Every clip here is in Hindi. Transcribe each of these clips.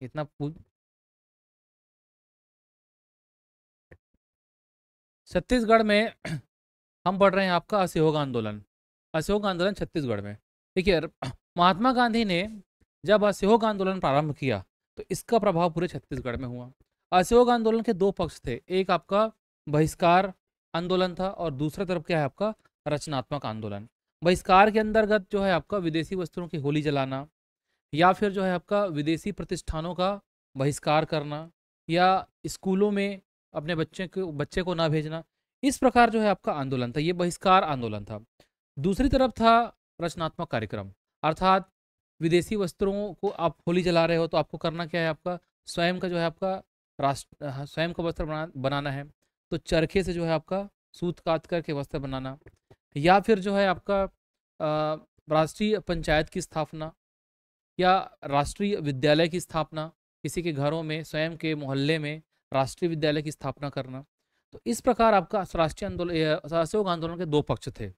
इतना छत्तीसगढ़ में हम पढ़ रहे हैं आपका असहयोग आंदोलन। असहयोग आंदोलन छत्तीसगढ़ में। देखिए महात्मा गांधी ने जब असहयोग आंदोलन प्रारंभ किया तो इसका प्रभाव पूरे छत्तीसगढ़ में हुआ। असहयोग आंदोलन के दो पक्ष थे, एक आपका बहिष्कार आंदोलन था और दूसरा तरफ क्या है आपका रचनात्मक आंदोलन। बहिष्कार के अंतर्गत जो है आपका विदेशी वस्त्रों की होली जलाना, या फिर जो है आपका विदेशी प्रतिष्ठानों का बहिष्कार करना, या स्कूलों में अपने बच्चे को ना भेजना। इस प्रकार जो है आपका आंदोलन था, ये बहिष्कार आंदोलन था। दूसरी तरफ था रचनात्मक कार्यक्रम, अर्थात विदेशी वस्त्रों को आप होली जला रहे हो तो आपको करना क्या है, आपका स्वयं का जो है आपका स्वयं का वस्त्र बनाना है। तो चरखे से जो है आपका सूत काट करके वस्त्र बनाना, या फिर जो है आपका राष्ट्रीय पंचायत की स्थापना, या राष्ट्रीय विद्यालय की स्थापना, किसी के घरों में स्वयं के मोहल्ले में राष्ट्रीय विद्यालय की स्थापना करना। तो इस प्रकार आपका राष्ट्रीय आंदोलन असहयोग आंदोलन के दो पक्ष थे।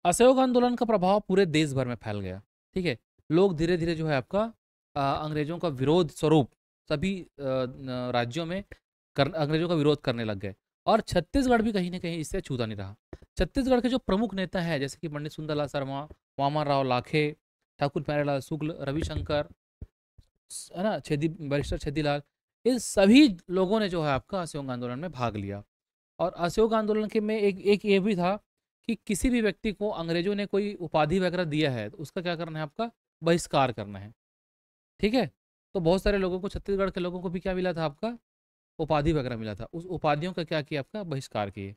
असहयोग आंदोलन का प्रभाव पूरे देश भर में फैल गया। ठीक है, लोग धीरे धीरे जो है आपका अंग्रेजों का विरोध स्वरूप सभी राज्यों में अंग्रेजों का विरोध करने लग गए, और छत्तीसगढ़ भी कहीं ना कहीं इससे छूता नहीं रहा। छत्तीसगढ़ के जो प्रमुख नेता हैं जैसे कि पंडित सुंदरलाल शर्मा, वामन राव लाखे, ठाकुर प्यारेलाल शुक्ल, रविशंकर, है ना, बैरिस्टर छेदीलाल, इन सभी लोगों ने जो है आपका असहयोग आंदोलन में भाग लिया। और असहयोग आंदोलन के में एक एक ये भी था कि किसी भी व्यक्ति को अंग्रेजों ने कोई उपाधि वगैरह दिया है तो उसका क्या करना है, आपका बहिष्कार करना है। ठीक है, तो बहुत सारे लोगों को, छत्तीसगढ़ के लोगों को भी क्या मिला था, आपका उपाधि वगैरह मिला था, उस उपाधियों का क्या किया, आपका बहिष्कार किए।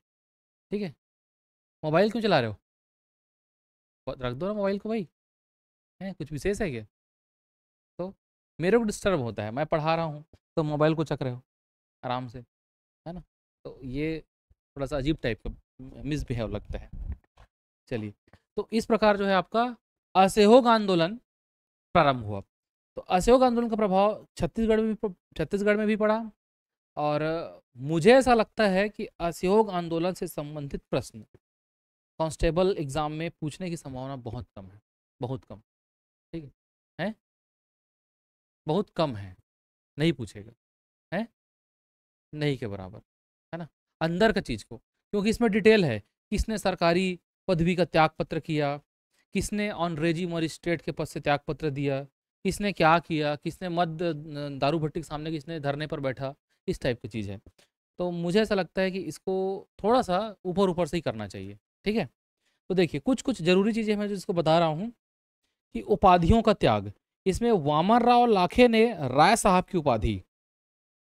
ठीक है, मोबाइल क्यों चला रहे हो, रख दो ना मोबाइल को भाई, है कुछ विशेष है क्या? तो मेरे को डिस्टर्ब होता है, मैं पढ़ा रहा हूँ तो मोबाइल को चक रहे हो आराम से, है ना। तो ये थोड़ा सा अजीब टाइप का मिसबिहेव लगता है। चलिए, तो इस प्रकार जो है आपका असहयोग आंदोलन प्रारंभ हुआ। तो असहयोग आंदोलन का प्रभाव छत्तीसगढ़ में भी पड़ा। और मुझे ऐसा लगता है कि असहयोग आंदोलन से संबंधित प्रश्न कांस्टेबल एग्जाम में पूछने की संभावना बहुत कम है, बहुत कम। ठीक है, बहुत कम है, नहीं पूछेगा, है नहीं के बराबर, है ना, अंदर का चीज़ को, क्योंकि इसमें डिटेल है, किसने सरकारी पदवी का त्याग पत्र किया, किसने ऑनरेजी मजिस्ट्रेट के पद से त्याग पत्र दिया, किसने क्या किया, किसने मद दारू भट्टी के सामने किसने धरने पर बैठा, इस टाइप की चीज़ है। तो मुझे ऐसा लगता है कि इसको थोड़ा सा ऊपर ऊपर से ही करना चाहिए। ठीक है, तो देखिए कुछ कुछ जरूरी चीज़ें मैं जिसको बता रहा हूँ कि उपाधियों का त्याग, इसमें वामन राव लाखे ने राय साहब की उपाधि,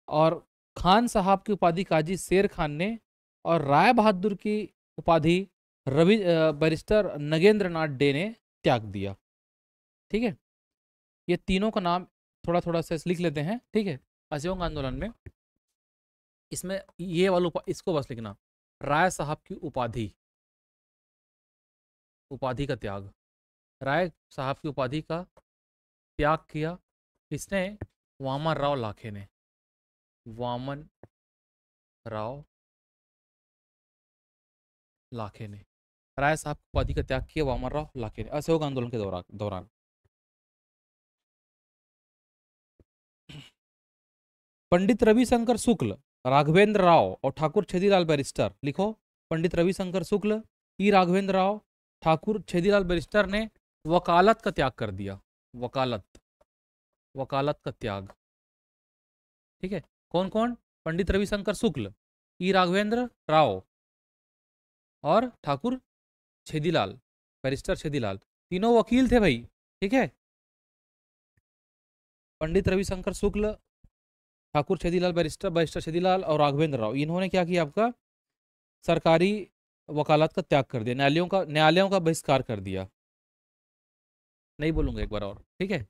और खान साहब की उपाधि काजी शेर खान ने, और राय बहादुर की उपाधि बैरिस्टर नगेंद्र नाथ डे ने त्याग दिया। ठीक है, ये तीनों का नाम थोड़ा थोड़ा से लिख लेते हैं। ठीक है, असहयोग आंदोलन में इसमें ये वाला इसको बस लिखना, राय साहब की उपाधि, उपाधि का त्याग, राय साहब की उपाधि का त्याग किया किसने, वामन राव लाखे ने, वामन राव लाखे ने राय साहब की उपाधि का त्याग किया वामन राव लाखे ने असहयोग आंदोलन के दौरान। पंडित रविशंकर शुक्ल, राघवेंद्र राव और ठाकुर छेदीलाल बैरिस्टर, लिखो, पंडित रविशंकर शुक्ल, ई राघवेंद्र राव, ठाकुर छेदीलाल बैरिस्टर ने वकालत का त्याग कर दिया। वकालत, वकालत का त्याग। ठीक है, कौन कौन, पंडित रविशंकर शुक्ल, ई राघवेंद्र राव और ठाकुर छेदीलाल, बैरिस्टर छेदीलाल, तीनों वकील थे भाई। ठीक है, पंडित रविशंकर शुक्ल, ठाकुर छेदीलाल बैरिस्टर बैरिस्टर छेदीलाल और राघवेंद्र राव, इन्होंने क्या किया, आपका सरकारी वकालत का त्याग कर दिया, न्यायालयों का बहिष्कार कर दिया। नहीं बोलूंगा एक बार और, ठीक है।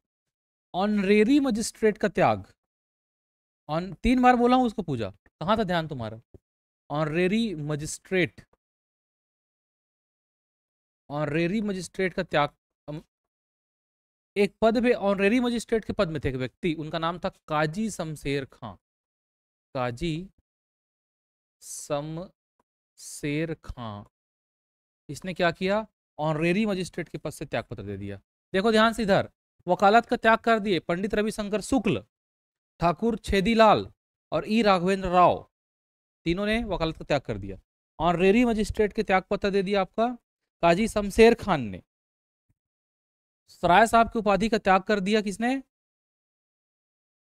ऑनरेरी मजिस्ट्रेट का त्याग, ऑन 3 बार बोला हूं उसको, पूजा कहाँ था ध्यान तुम्हारा। ऑनरेरी मजिस्ट्रेट, ऑनरेरी मजिस्ट्रेट का त्याग। एक पद पे ऑनरेरी मजिस्ट्रेट के पद में थे एक व्यक्ति, उनका नाम था काजी शमशेर खां, काजी शमशेर खां। इसने क्या किया, ऑनरेरी मजिस्ट्रेट के पद से त्यागपत्र दे दिया। देखो ध्यान से इधर, वकालत का त्याग कर दिए पंडित रविशंकर शुक्ल, ठाकुर छेदीलाल और ई राघवेंद्र राव, तीनों ने वकालत का त्याग कर दिया। ऑनरेरी मजिस्ट्रेट के त्याग पत्र दे दिया आपका काजी शमशेर खान ने। सराय साहब की उपाधि का त्याग कर दिया किसने?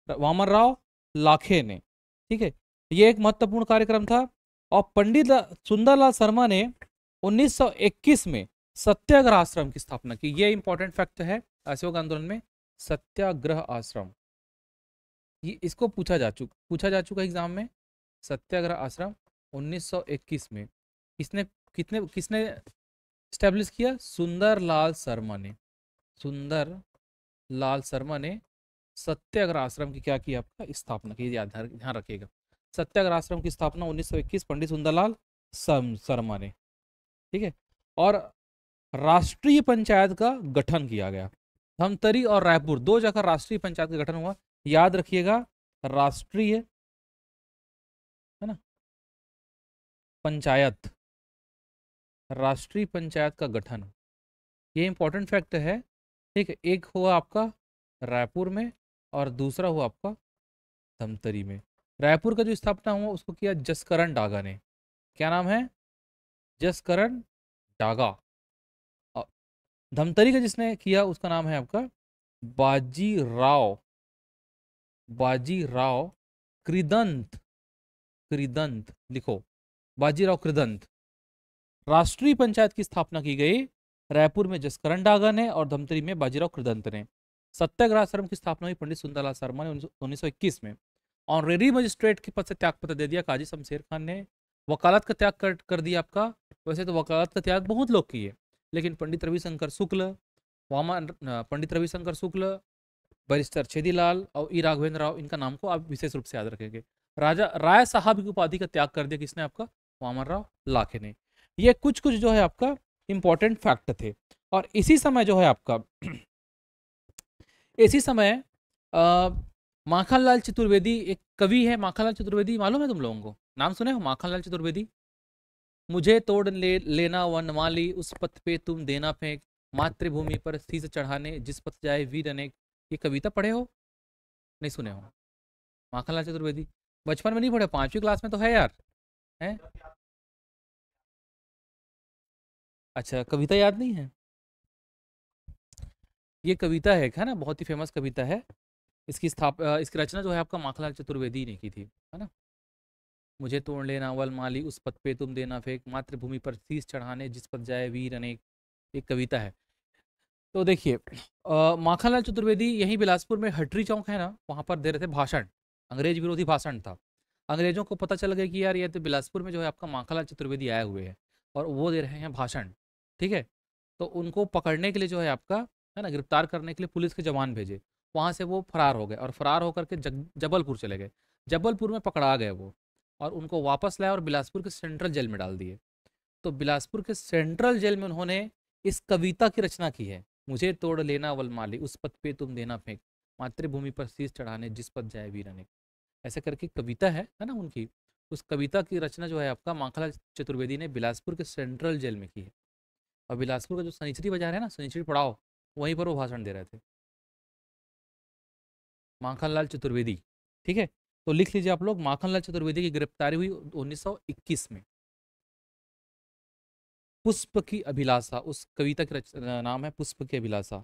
वामन राव लाखे ने। ठीक है, ये एक महत्वपूर्ण कार्यक्रम था। और पंडित सुंदरलाल शर्मा ने 1921 में सत्याग्रह आश्रम की स्थापना की। ये इंपॉर्टेंट फैक्ट है असहयोग आंदोलन में, सत्याग्रह आश्रम। ये इसको पूछा जा चुका एग्जाम में। सत्याग्रह आश्रम 1921 में किसने स्टैब्लिश किया? सुंदरलाल शर्मा ने। सुंदरलाल शर्मा ने सत्याग्रह आश्रम की क्या की? आपका स्थापना की। ध्यान रखिएगा, सत्याग्रह आश्रम की स्थापना 1921 पंडित सुंदरलाल शर्मा ने। ठीक है, और राष्ट्रीय पंचायत का गठन किया गया। धमतरी और रायपुर दो जगह राष्ट्रीय पंचायत का गठन हुआ, याद रखिएगा। राष्ट्रीय है ना पंचायत, राष्ट्रीय पंचायत का गठन, ये इंपॉर्टेंट फैक्ट है। ठीक है, एक हुआ आपका रायपुर में और दूसरा हुआ आपका धमतरी में। रायपुर का जो स्थापना हुआ उसको किया जसकरण डागा ने। क्या नाम है? जसकरण डागा। धमतरी का जिसने किया उसका नाम है आपका बाजीराव कृदंत। कृदंत लिखो, बाजीराव कृदंत। राष्ट्रीय पंचायत की स्थापना की गई रायपुर में जसकरण डागा ने और धमतरी में बाजीराव कृदंत ने। सत्याग्रह आश्रम की स्थापना हुई पंडित सुंदरलाल शर्मा ने 1921 में। ऑनरेरी मजिस्ट्रेट के पद से त्यागपत्र दे दिया काजी शमशेर खान ने। वकालत का त्याग कर दिया आपका। वैसे तो वकालत का त्याग बहुत लोग किए, लेकिन पंडित रविशंकर शुक्ल, बैरिस्टर छेदीलाल और ई राघवेंद्र राव, इनका नाम को आप विशेष रूप से याद रखेंगे। राजा राय साहब की उपाधि का त्याग कर दिया किसने? आपका वामन राव लाखे ने। ये कुछ जो है आपका इंपॉर्टेंट फैक्ट थे। और इसी समय जो है आपका इसी समय माखनलाल चतुर्वेदी एक कवि है। माखनलाल चतुर्वेदी मालूम है तुम लोगों को? नाम सुने हो माखनलाल चतुर्वेदी? मुझे तोड़ लेना वनमाली, उस पथ पे तुम देना फेंक, मातृभूमि पर शीश चढ़ाने जिस पथ जाए वीर अनेक। ये कविता पढ़े हो? नहीं सुने हो? माखनलाल चतुर्वेदी बचपन में नहीं पढ़े? 5वीं क्लास में तो है यार। है? अच्छा, कविता याद नहीं है? ये कविता है ना, बहुत ही फेमस कविता है। इसकी रचना जो है आपका माखनलाल चतुर्वेदी ने की थी, है ना। मुझे तोड़ लेना वल माली, उस पथ पे तुम देना फेंक, मातृभूमि पर शीश चढ़ाने जिस पथ जाए वीर अनेक। एक कविता है। तो देखिए, माखनलाल चतुर्वेदी यहीं बिलासपुर में हटरी चौक है ना, वहाँ पर दे रहे थे भाषण। अंग्रेज विरोधी भाषण था। अंग्रेजों को पता चल गया कि यार ये तो बिलासपुर में जो है आपका माखनलाल चतुर्वेदी आए हुए हैं और वो दे रहे हैं भाषण। ठीक है, तो उनको पकड़ने के लिए जो है आपका, है ना, गिरफ्तार करने के लिए पुलिस के जवान भेजे। वहाँ से वो फरार हो गए और फरार होकर के जबलपुर चले गए। जबलपुर में पकड़ा गए वो, और उनको वापस लाया और बिलासपुर के सेंट्रल जेल में डाल दिए। तो बिलासपुर के सेंट्रल जेल में उन्होंने इस कविता की रचना की है, मुझे तोड़ लेना वलमाली, उस पथ पे तुम देना फेंक, मातृभूमि पर शीश चढ़ाने जिस पथ जाए वीर अनेक। ऐसे करके कविता है ना उनकी। उस कविता की रचना जो है आपका माखनलाल चतुर्वेदी ने बिलासपुर के सेंट्रल जेल में की है। और बिलासपुर का जो सनीचरी बाजार है ना, सनीचरी पड़ाव, वहीं पर वो भाषण दे रहे थे माखनलाल चतुर्वेदी। ठीक है, तो लिख लीजिए आप लोग, माखनलाल चतुर्वेदी की गिरफ्तारी हुई 1921 में। पुष्प की अभिलाषा, उस कविता का नाम है पुष्प की अभिलाषा।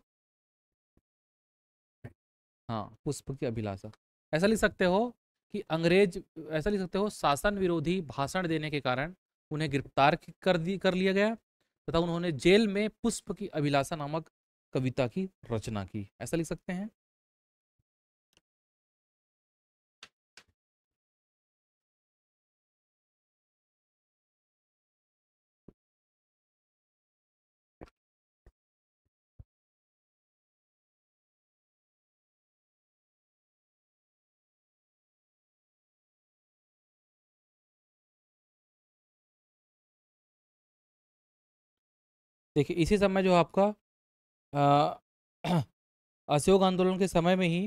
हाँ, पुष्प की अभिलाषा। ऐसा लिख सकते हो कि ऐसा लिख सकते हो शासन विरोधी भाषण देने के कारण उन्हें गिरफ्तार कर लिया गया तथा उन्होंने जेल में पुष्प की अभिलाषा नामक कविता की रचना की। ऐसा लिख सकते हैं। देखिए, इसी समय जो आपका असहयोग आंदोलन के समय में ही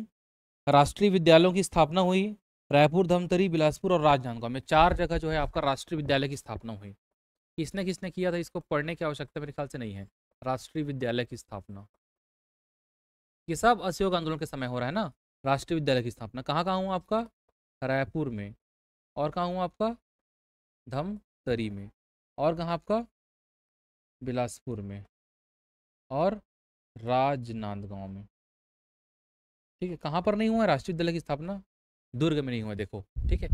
राष्ट्रीय विद्यालयों की स्थापना हुई। रायपुर, धमतरी, बिलासपुर और राजनांदगांव में 4 जगह जो है आपका राष्ट्रीय विद्यालय की स्थापना हुई। किसने किसने किया था? इसको पढ़ने की आवश्यकता मेरे ख्याल से नहीं है। राष्ट्रीय विद्यालय की स्थापना ये सब असहयोग आंदोलन के समय हो रहा है ना। राष्ट्रीय विद्यालय की स्थापना कहाँ कहाँ हुआ आपका? रायपुर में। और कहाँ हुआ आपका? धमतरी में। और कहाँ आपका? बिलासपुर में। और राजनांदगांव में। ठीक है, कहाँ पर नहीं हुआ है राष्ट्रीय विद्यालय की स्थापना? दुर्ग में नहीं हुआ, देखो। ठीक है,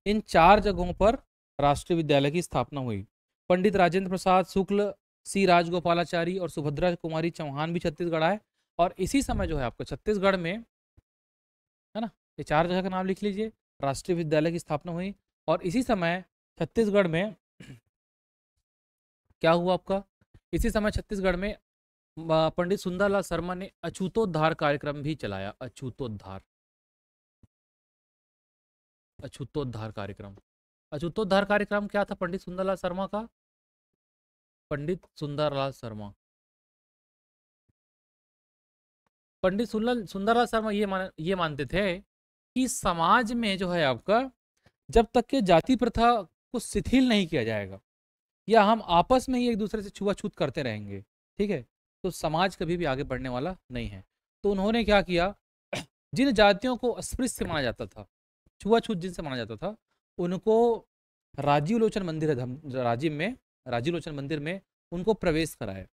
इन 4 जगहों पर राष्ट्रीय विद्यालय की स्थापना हुई। पंडित राजेंद्र प्रसाद शुक्ल, सी राजगोपालाचारी और सुभद्रा कुमारी चौहान भी छत्तीसगढ़ आए। और इसी समय जो है आपको छत्तीसगढ़ में, है ना, ये 4 जगह का नाम लिख लीजिए, राष्ट्रीय विद्यालय की स्थापना हुई। और इसी समय छत्तीसगढ़ में क्या हुआ आपका? इसी समय छत्तीसगढ़ में पंडित सुंदरलाल शर्मा ने अछूतोद्धार कार्यक्रम भी चलाया। अछूतोद्धार, अछूतोद्धार कार्यक्रम। अछूतोद्धार कार्यक्रम क्या था पंडित सुंदरलाल शर्मा का? पंडित सुंदरलाल शर्मा, पंडित सुंदरलाल शर्मा ये मानते थे कि समाज में जो है आपका, जब तक के जाति प्रथा को शिथिल नहीं किया जाएगा या हम आपस में ही एक दूसरे से छुआछूत करते रहेंगे, ठीक है, तो समाज कभी भी आगे बढ़ने वाला नहीं है। तो उन्होंने क्या किया, जिन जातियों को अस्पृश्य माना जाता था, छुआछूत जिनसे माना जाता था, उनको राजीव लोचन मंदिर है राजीव लोचन मंदिर में उनको प्रवेश कराया,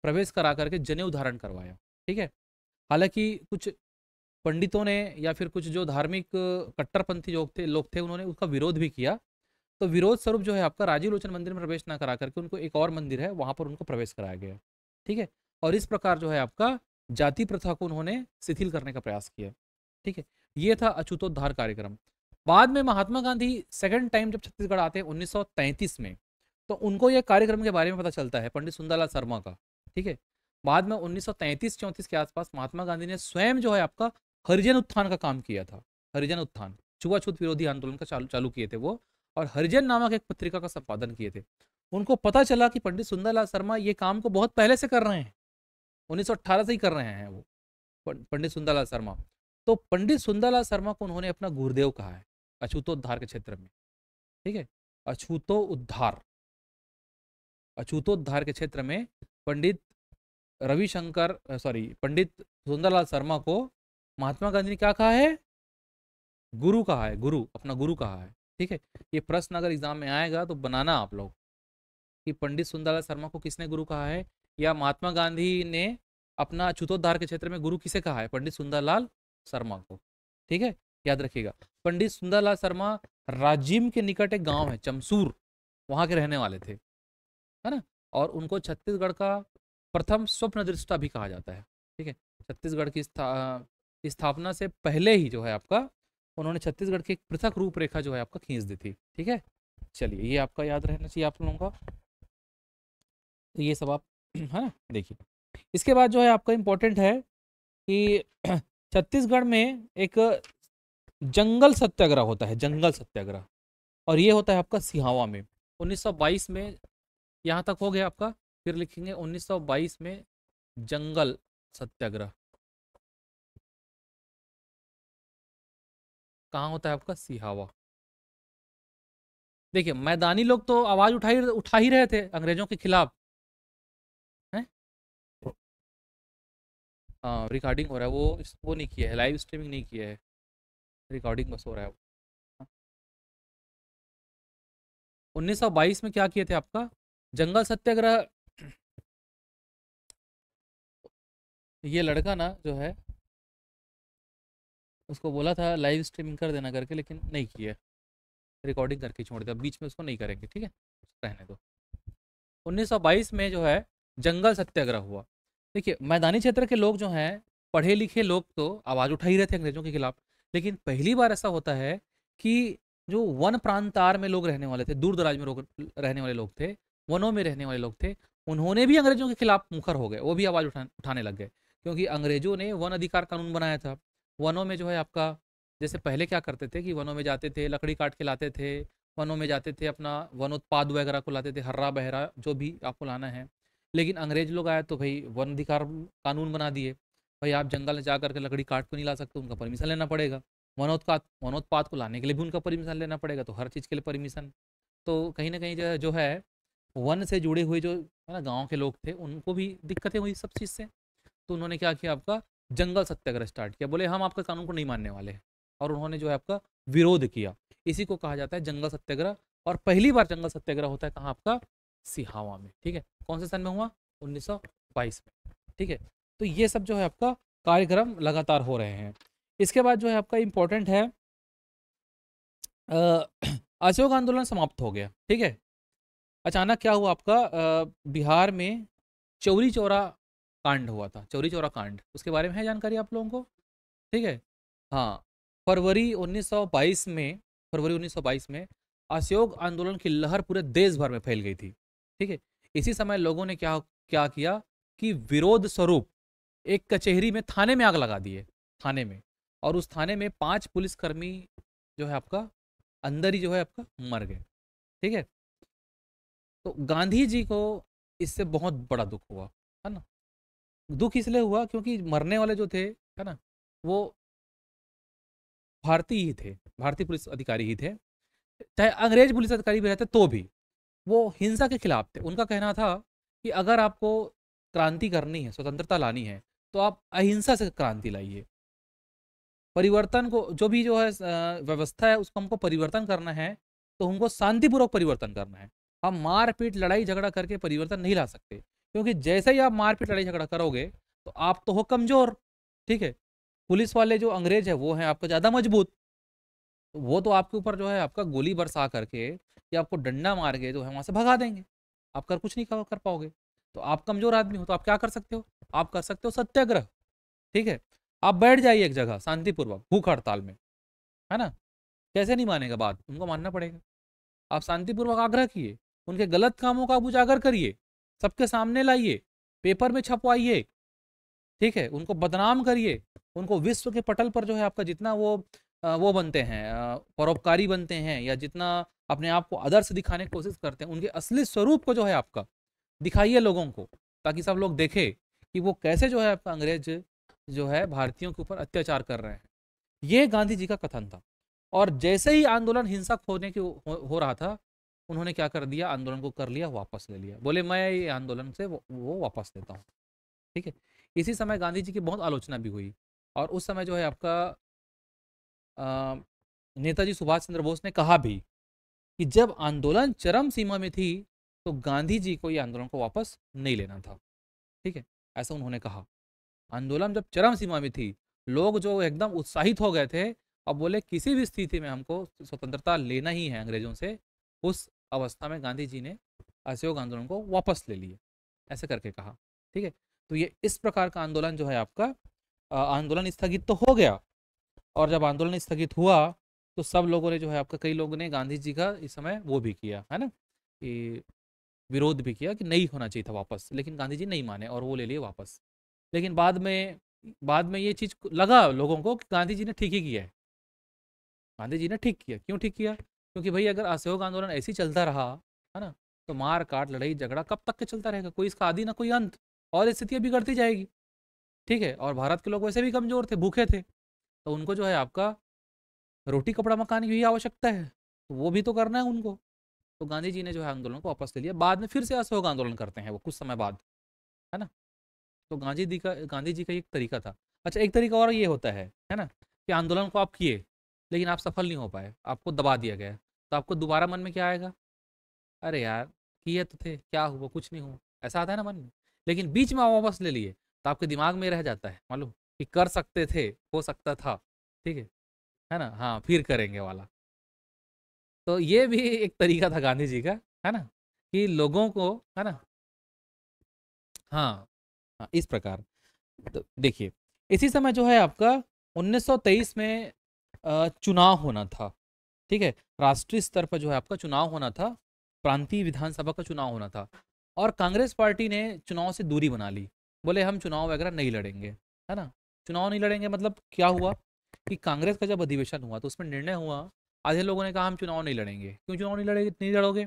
प्रवेश करा करके जनेऊ धारण करवाया। ठीक है, हालांकि कुछ पंडितों ने या फिर कुछ जो धार्मिक कट्टरपंथी लोग थे उन्होंने उसका विरोध भी किया। तो विरोध स्वरूप जो है आपका राजीव लोचन मंदिर में प्रवेश ना करा करके उनको एक और मंदिर है वहां पर उनको प्रवेश कराया गया। ठीक है, और इस प्रकार जो है आपका जाति प्रथा को उन्होंने शिथिल करने का प्रयास किया। ठीक है, ये था अछूतोद्धार कार्यक्रम। बाद में महात्मा गांधी सेकंड टाइम जब छत्तीसगढ़ आते हैं 1933 में, तो उनको यह कार्यक्रम के बारे में पता चलता है पंडित सुंदरलाल शर्मा का। ठीक है, बाद में 1933-34 के आसपास महात्मा गांधी ने स्वयं जो है आपका हरिजन उत्थान का काम किया था। हरिजन उत्थान, छुआछूत विरोधी आंदोलन का चालू किए थे वो, और हरिजन नामक एक पत्रिका का संपादन किए थे। उनको पता चला कि पंडित सुंदरलाल शर्मा ये काम को बहुत पहले से कर रहे हैं, 1918 से ही कर रहे हैं वो पंडित सुंदरलाल शर्मा। तो पंडित सुंदरलाल शर्मा को उन्होंने अपना गुरुदेव कहा है अछूतोद्धार के क्षेत्र में। ठीक है, अछूतोद्धार, अछूतोद्धार के क्षेत्र में पंडित पंडित सुंदरलाल शर्मा को महात्मा गांधी ने क्या कहा है? गुरु कहा है, गुरु, अपना गुरु कहा है। ठीक है, ये प्रश्न अगर एग्जाम में आएगा तो बनाना आप लोग कि पंडित सुंदरलाल शर्मा को किसने गुरु कहा है, या महात्मा गांधी ने अपना अछूतोद्धार के क्षेत्र में गुरु किसे कहा है? पंडित सुंदरलाल शर्मा को। ठीक है, याद रखिएगा। पंडित सुंदरलाल शर्मा राजिम के निकट एक गांव है चमसूर, वहां के रहने वाले थे, है ना, और उनको छत्तीसगढ़ का प्रथम स्वप्न दृष्टा भी कहा जाता है। ठीक है, छत्तीसगढ़ की स्थापना से पहले ही जो है आपका उन्होंने छत्तीसगढ़ की एक पृथक रूपरेखा जो है आपका खींच दी थी। ठीक है, चलिए ये आपका याद रहना चाहिए आप लोगों का। तो ये सब आप है ना देखिए। इसके बाद जो है आपका इम्पोर्टेंट है कि छत्तीसगढ़ में एक जंगल सत्याग्रह होता है, जंगल सत्याग्रह, और ये होता है आपका सिहावा में 1922 में। यहाँ तक हो गया आपका, फिर लिखेंगे 1922 में जंगल सत्याग्रह कहाँ होता है आपका? सिहावा। देखिए मैदानी लोग तो आवाज उठा ही रहे थे अंग्रेजों के खिलाफ, हैं? हाँ, रिकॉर्डिंग हो रहा है, वो नहीं किया है, लाइव स्ट्रीमिंग नहीं किया है, रिकॉर्डिंग बस हो रहा है। 1922 में क्या किए थे आपका? जंगल सत्याग्रह। ये लड़का ना जो है उसको बोला था लाइव स्ट्रीमिंग कर देना करके, लेकिन नहीं किया, रिकॉर्डिंग करके छोड़ दिया, बीच में उसको नहीं करेंगे। ठीक है, रहने दो। 1922 में जो है जंगल सत्याग्रह हुआ। देखिए मैदानी क्षेत्र के लोग जो हैं, पढ़े लिखे लोग तो आवाज़ उठा ही रहे थे अंग्रेजों के खिलाफ, लेकिन पहली बार ऐसा होता है कि जो वन प्रांतार में लोग रहने वाले थे, दूर दराज में लोग रहने वाले लोग थे, वनों में रहने वाले लोग थे, उन्होंने भी अंग्रेजों के खिलाफ मुखर हो गए, वो भी आवाज़ उठाने लग गए, क्योंकि अंग्रेजों ने वन अधिकार कानून बनाया था। वनों में जो है आपका, जैसे पहले क्या करते थे कि वनों में जाते थे, लकड़ी काट के लाते थे, वनों में जाते थे, अपना वनोत्पाद वगैरह को लाते थे, हर्रा बहरा जो भी आपको लाना है। लेकिन अंग्रेज लोग आए तो भाई वन अधिकार कानून बना दिए, भाई आप जंगल में जा करके लकड़ी काट को नहीं ला सकते, उनका परमिशन लेना पड़ेगा। वनोत्पाद को लाने के लिए भी उनका परमिशन लेना पड़ेगा, तो हर चीज़ के लिए परमिशन। तो कहीं ना कहीं जो है वन से जुड़े हुए जो है ना गाँव के लोग थे, उनको भी दिक्कतें हुई सब चीज़ से। तो उन्होंने क्या किया आपका, जंगल सत्याग्रह स्टार्ट किया। बोले हम आपके कानून को नहीं मानने वाले हैं, और उन्होंने जो है आपका विरोध किया। इसी को कहा जाता है जंगल सत्याग्रह। और पहली बार जंगल सत्याग्रह होता है कहाँ आपका, सिहावा में। ठीक है, कौन से सन में हुआ, 1922 में। ठीक है, तो ये सब जो है आपका कार्यक्रम लगातार हो रहे हैं। इसके बाद जो है आपका इम्पोर्टेंट है, असहयोग आंदोलन समाप्त हो गया। ठीक है, अचानक क्या हुआ आपका, बिहार में चौरी चौरा कांड हुआ था, चौरी चौरा कांड, उसके बारे में है जानकारी आप लोगों को। ठीक है, हाँ, फरवरी 1922 में, फरवरी 1922 में असहयोग आंदोलन की लहर पूरे देश भर में फैल गई थी। ठीक है, इसी समय लोगों ने क्या क्या किया कि विरोध स्वरूप एक कचहरी में, थाने में आग लगा दिए, थाने में। और उस थाने में 5 पुलिसकर्मी जो है आपका अंदर ही जो है आपका मर गए। ठीक है, तो गांधी जी को इससे बहुत बड़ा दुख हुआ, है ना। दुख इसलिए हुआ क्योंकि मरने वाले जो थे, है ना, वो भारतीय ही थे, भारतीय पुलिस अधिकारी ही थे। चाहे अंग्रेज पुलिस अधिकारी भी रहते तो भी वो हिंसा के खिलाफ थे। उनका कहना था कि अगर आपको क्रांति करनी है, स्वतंत्रता लानी है, तो आप अहिंसा से क्रांति लाइए। परिवर्तन को, जो भी जो है व्यवस्था है, उसको हमको परिवर्तन करना है, तो हमको शांतिपूर्वक परिवर्तन करना है। हम मारपीट लड़ाई झगड़ा करके परिवर्तन नहीं ला सकते, क्योंकि जैसे ही आप मारपीट लड़ाई झगड़ा करोगे तो आप तो हो कमजोर। ठीक है, पुलिस वाले जो अंग्रेज है वो हैं आपका ज़्यादा मजबूत, तो वो तो आपके ऊपर जो है आपका गोली बरसा करके या आपको डंडा मार के जो है वहाँ से भगा देंगे। आप कर कुछ नहीं कर पाओगे। तो आप कमजोर आदमी हो, तो आप क्या कर सकते हो, आप कर सकते हो सत्याग्रह। ठीक है, आप बैठ जाइए एक जगह शांतिपूर्वक, भूख हड़ताल में, है ना। कैसे नहीं मानेगा बात, उनको मानना पड़ेगा। आप शांतिपूर्वक आग्रह किए, उनके गलत कामों का आप उजागर करिए, सबके सामने लाइए, पेपर में छपवाइए। ठीक है, उनको बदनाम करिए, उनको विश्व के पटल पर जो है आपका जितना वो बनते हैं, परोपकारी बनते हैं, या जितना अपने आप को आदर्श दिखाने की कोशिश करते हैं, उनके असली स्वरूप को जो है आपका दिखाइए लोगों को, ताकि सब लोग देखें कि वो कैसे जो है आपका अंग्रेज जो है भारतीयों के ऊपर अत्याचार कर रहे हैं। ये गांधी जी का कथन था। और जैसे ही आंदोलन हिंसक होने की हो रहा था, उन्होंने क्या कर दिया, आंदोलन को कर लिया, वापस ले लिया। बोले मैं ये आंदोलन से वो वापस लेता हूँ। ठीक है, इसी समय गांधी जी की बहुत आलोचना भी हुई। और उस समय जो है आपका नेताजी सुभाष चंद्र बोस ने कहा भी कि जब आंदोलन चरम सीमा में थी, तो गांधी जी को ये आंदोलन को वापस नहीं लेना था। ठीक है, ऐसा उन्होंने कहा। आंदोलन जब चरम सीमा में थी, लोग जो एकदम उत्साहित हो गए थे, अब बोले किसी भी स्थिति में हमको स्वतंत्रता लेना ही है अंग्रेजों से। उस अवस्था में गांधी जी ने असहयोग आंदोलन को वापस ले लिया, ऐसे करके कहा। ठीक है, तो ये इस प्रकार का आंदोलन जो है आपका, आंदोलन स्थगित तो हो गया। और जब आंदोलन स्थगित हुआ, तो सब लोगों ने जो है आपका, कई लोगों ने गांधी जी का इस समय वो भी किया, है ना, कि विरोध भी किया कि नहीं होना चाहिए था वापस, लेकिन गांधी जी नहीं माने और वो ले लिए वापस। लेकिन बाद में ये चीज़ लगा लोगों को कि गांधी जी ने ठीक ही किया है। गांधी जी ने ठीक किया, क्यों ठीक किया, क्योंकि भाई अगर असहयोग आंदोलन ऐसे ही चलता रहा, है ना, तो मार काट लड़ाई झगड़ा कब तक के चलता रहेगा, कोई इसका आदि ना कोई अंत, और स्थितियाँ बिगड़ती जाएगी। ठीक है, और भारत के लोग वैसे भी कमजोर थे, भूखे थे, तो उनको जो है आपका रोटी कपड़ा मकान की भी आवश्यकता है, तो वो भी तो करना है उनको। तो गांधी जी ने जो है आंदोलन को वापस ले लिया। बाद में फिर से असहयोग आंदोलन करते हैं वो कुछ समय बाद, है ना। तो गांधी जी का एक तरीका था। अच्छा, एक तरीका और ये होता है ना, कि आंदोलन को आप किए, लेकिन आप सफल नहीं हो पाए, आपको दबा दिया गया, तो आपको दोबारा मन में क्या आएगा, अरे यार किए तो थे, क्या हुआ, कुछ नहीं हुआ, ऐसा आता है ना मन में। लेकिन बीच में आप वापस ले लिए, तो आपके दिमाग में रह जाता है मालूम, कि कर सकते थे, हो सकता था। ठीक है ना, हाँ फिर करेंगे वाला। तो ये भी एक तरीका था गांधी जी का, है ना, कि लोगों को, है ना, हाँ, हाँ इस प्रकार। तो देखिए, इसी समय जो है आपका 1923 में चुनाव होना था। ठीक है, राष्ट्रीय स्तर पर जो है आपका चुनाव होना था, प्रांतीय विधानसभा का चुनाव होना था। और कांग्रेस पार्टी ने चुनाव से दूरी बना ली, बोले हम चुनाव वगैरह नहीं लड़ेंगे, है ना। चुनाव नहीं लड़ेंगे मतलब क्या हुआ, कि कांग्रेस का जब अधिवेशन हुआ तो उसमें निर्णय हुआ, आधे लोगों ने कहा हम चुनाव नहीं लड़ेंगे। क्यों चुनाव नहीं लड़ेंगे, नहीं लड़ोगे,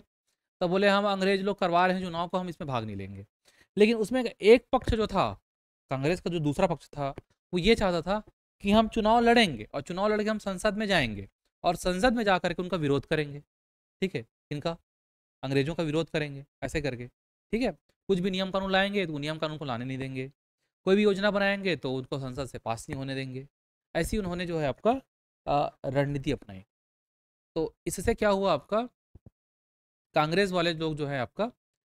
तब बोले हम अंग्रेज लोग करवा रहे हैं चुनाव को, हम इसमें भाग नहीं लेंगे। लेकिन उसमें एक पक्ष जो था, कांग्रेस का जो दूसरा पक्ष था, वो ये चाहता था कि हम चुनाव लड़ेंगे, और चुनाव लड़के हम संसद में जाएंगे, और संसद में जा करके उनका विरोध करेंगे। ठीक है, इनका, अंग्रेजों का विरोध करेंगे ऐसे करके। ठीक है, कुछ भी नियम कानून लाएंगे तो वो नियम कानून को लाने नहीं देंगे। कोई भी योजना बनाएंगे तो उनको संसद से पास नहीं होने देंगे। ऐसी उन्होंने जो है आपका रणनीति अपनाई। तो इससे क्या हुआ आपका, कांग्रेस वाले लोग जो है आपका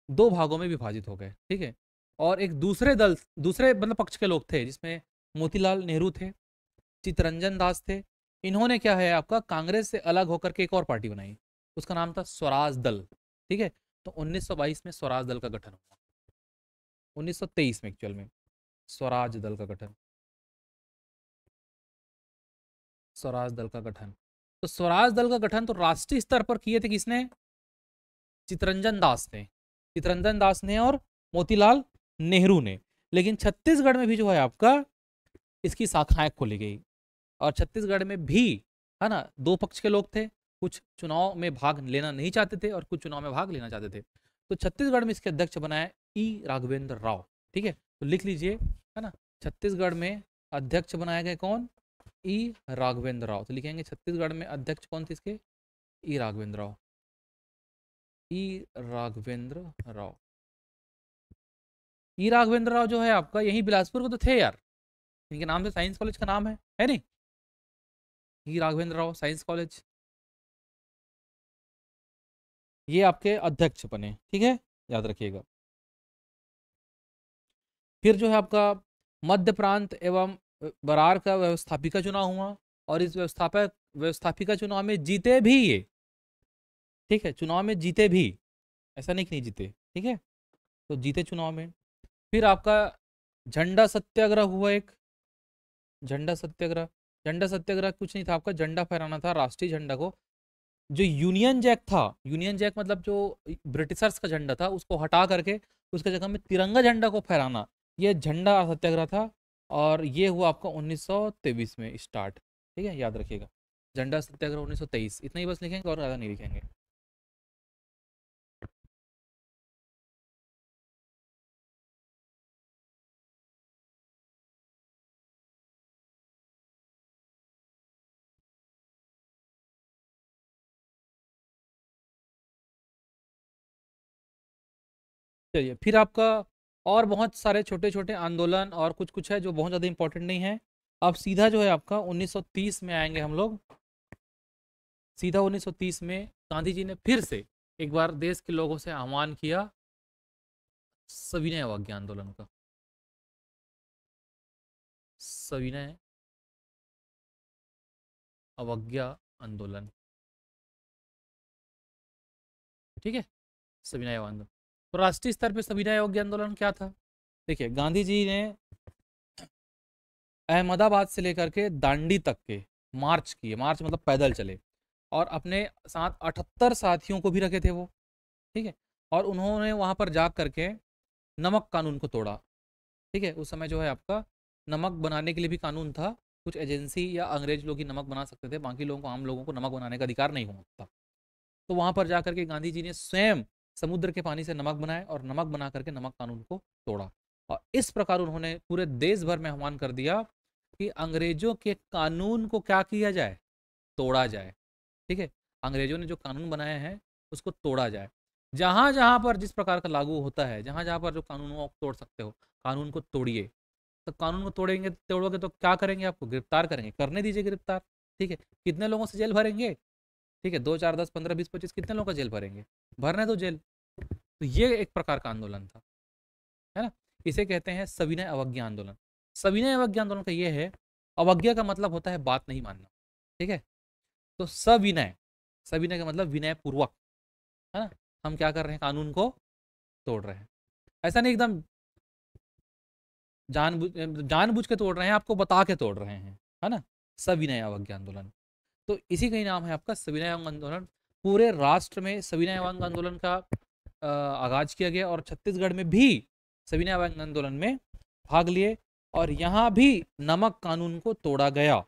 दो भागों में विभाजित हो गए, ठीक है। और एक दूसरे दल, दूसरे मतलब पक्ष के लोग थे, जिसमें मोतीलाल नेहरू थे, चित्तरंजन दास थे। इन्होंने क्या है आपका कांग्रेस से अलग होकर के एक और पार्टी बनाई, उसका नाम था स्वराज दल, ठीक है। तो 1922 में स्वराज दल का गठन हुआ, 1923 में एक्चुअल में स्वराज दल का गठन, स्वराज दल का गठन। तो स्वराज दल का गठन तो राष्ट्रीय स्तर पर किए थे किसने, चित्तरंजन दास ने, चित्तरंजन दास ने और मोतीलाल नेहरू ने। लेकिन छत्तीसगढ़ में भी जो है आपका इसकी शाखाएं खोली गई, और छत्तीसगढ़ में भी है ना दो पक्ष के लोग थे, कुछ चुनाव में भाग लेना नहीं चाहते थे और कुछ चुनाव में भाग लेना चाहते थे। तो छत्तीसगढ़ में इसके अध्यक्ष बनाए ई राघवेंद्र राव, ठीक है। तो लिख लीजिए, है ना, छत्तीसगढ़ में अध्यक्ष बनाए गए कौन, ई राघवेंद्र राव। तो लिखेंगे छत्तीसगढ़ में अध्यक्ष कौन थे इसके, ई राघवेंद्र राव, ई राघवेंद्र राव। ई राघवेंद्र राव जो है आपका यही बिलासपुर को तो थे यार, इनके नाम से साइंस कॉलेज का नाम है नहीं, ई राघवेंद्र राव साइंस कॉलेज। ये आपके अध्यक्ष बने, ठीक है, याद रखिएगा। फिर जो है आपका मध्य प्रांत एवं बरार का व्यवस्थापिका चुनाव हुआ, और इस व्यवस्थापिका चुनाव में जीते भी ये, ठीक है, चुनाव में जीते भी, ऐसा नहीं कि नहीं जीते, ठीक है, तो जीते चुनाव में। फिर आपका झंडा सत्याग्रह हुआ एक, झंडा सत्याग्रह, झंडा सत्याग्रह कुछ नहीं था आपका, झंडा फहराना था, राष्ट्रीय झंडा को, जो यूनियन जैक था, यूनियन जैक मतलब जो ब्रिटिशर्स का झंडा था उसको हटा करके उसके जगह में तिरंगा झंडा को फहराना, ये झंडा सत्याग्रह था। और ये हुआ आपका 1923 में स्टार्ट, ठीक है, याद रखिएगा, झंडा सत्याग्रह 1923, इतना ही बस लिखेंगे और ज़्यादा नहीं लिखेंगे। चलिए फिर आपका और बहुत सारे छोटे छोटे आंदोलन और कुछ कुछ है जो बहुत ज़्यादा इंपॉर्टेंट नहीं है। अब सीधा जो है आपका 1930 में आएंगे हम लोग, सीधा 1930 में गांधी जी ने फिर से एक बार देश के लोगों से आह्वान किया सविनय अवज्ञा आंदोलन का, सविनय अवज्ञा आंदोलन, ठीक है, सविनय आंदोलन। तो राष्ट्रीय स्तर पे सविनय अवज्ञा आंदोलन क्या था, देखिए गांधी जी ने अहमदाबाद से लेकर के दांडी तक के मार्च किए, मार्च मतलब पैदल चले, और अपने साथ 78 साथियों को भी रखे थे वो, ठीक है। और उन्होंने वहां पर जा करके नमक कानून को तोड़ा, ठीक है। उस समय जो है आपका नमक बनाने के लिए भी कानून था, कुछ एजेंसी या अंग्रेज लोग ही नमक बना सकते थे, बाकी लोगों को, आम लोगों को नमक बनाने का अधिकार नहीं होता। तो वहां पर जा करके गांधी जी ने स्वयं समुद्र के पानी से नमक बनाए और नमक बना करके नमक कानून को तोड़ा। और इस प्रकार उन्होंने पूरे देश भर में आह्वान कर दिया कि अंग्रेजों के कानून को क्या किया जाए, तोड़ा जाए, ठीक है। अंग्रेजों ने जो कानून बनाए हैं उसको तोड़ा जाए, जहां जहां पर जिस प्रकार का लागू होता है, जहां जहां पर जो कानून आप तोड़ सकते हो, कानून को तोड़िए। तो कानून को तोड़ेंगे, तोड़ोगे तो क्या करेंगे, आपको गिरफ्तार करेंगे, करने दीजिए गिरफ्तार, ठीक है। कितने लोगों से जेल भरेंगे, ठीक है, 2 4 10 15 20 25 कितने लोगों का जेल भरेंगे, भरने दो जेल। तो ये एक प्रकार का आंदोलन था, है ना, इसे कहते हैं सविनय अवज्ञा आंदोलन। सविनय अवज्ञा आंदोलन का ये है, अवज्ञा का मतलब होता है बात नहीं मानना, ठीक है। तो सविनय, सविनय का मतलब विनय पूर्वक, है ना, हम क्या कर रहे हैं, कानून को तोड़ रहे हैं, ऐसा नहीं एकदम जानबूझ के तोड़ रहे हैं, आपको बता के तोड़ रहे हैं, है ना, सविनय अवज्ञा आंदोलन। तो इसी का ही नाम है आपका सविनय अवज्ञा आंदोलन। पूरे राष्ट्र में सविनय अवज्ञा आंदोलन का आगाज किया गया, और छत्तीसगढ़ में भी सविनय अवज्ञा आंदोलन में भाग लिए, और यहाँ भी नमक कानून को तोड़ा गया।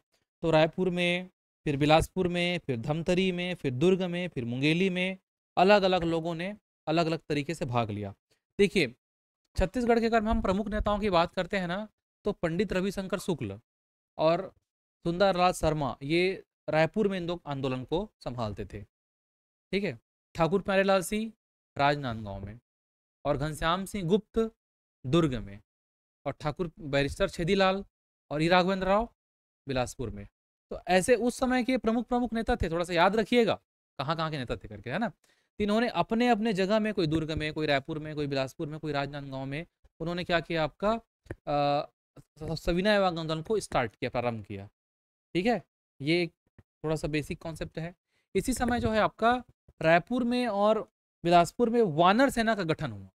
तो रायपुर में, फिर बिलासपुर में, फिर धमतरी में, फिर दुर्ग में, फिर मुंगेली में अलग अलग लोगों ने अलग अलग तरीके से भाग लिया। देखिए छत्तीसगढ़ के अगर हम प्रमुख नेताओं की बात करते हैं ना, तो पंडित रविशंकर शुक्ल और सुंदरलाल शर्मा, ये रायपुर में इन लोग आंदोलन को संभालते थे, ठीक है। ठाकुर प्यारेलाल सिंह राजनांदगांव में, और घनश्याम सिंह गुप्त दुर्ग में, और ठाकुर बैरिस्टर छेदीलाल और ई राघवेंद्र राव बिलासपुर में। तो ऐसे उस समय के प्रमुख प्रमुख नेता थे, थोड़ा सा याद रखिएगा कहाँ कहाँ के नेता थे करके, है ना। इन्होंने अपने अपने जगह में, कोई दुर्ग में, कोई रायपुर में, कोई बिलासपुर में, कोई राजनांदगांव में, उन्होंने क्या किया आपका सविनय आंदोलन को स्टार्ट किया, प्रारंभ किया। ठीक है, ये एक थोड़ा सा बेसिक कॉन्सेप्ट है। इसी समय जो है आपका रायपुर में और बिलासपुर में वानर सेना का गठन हुआ।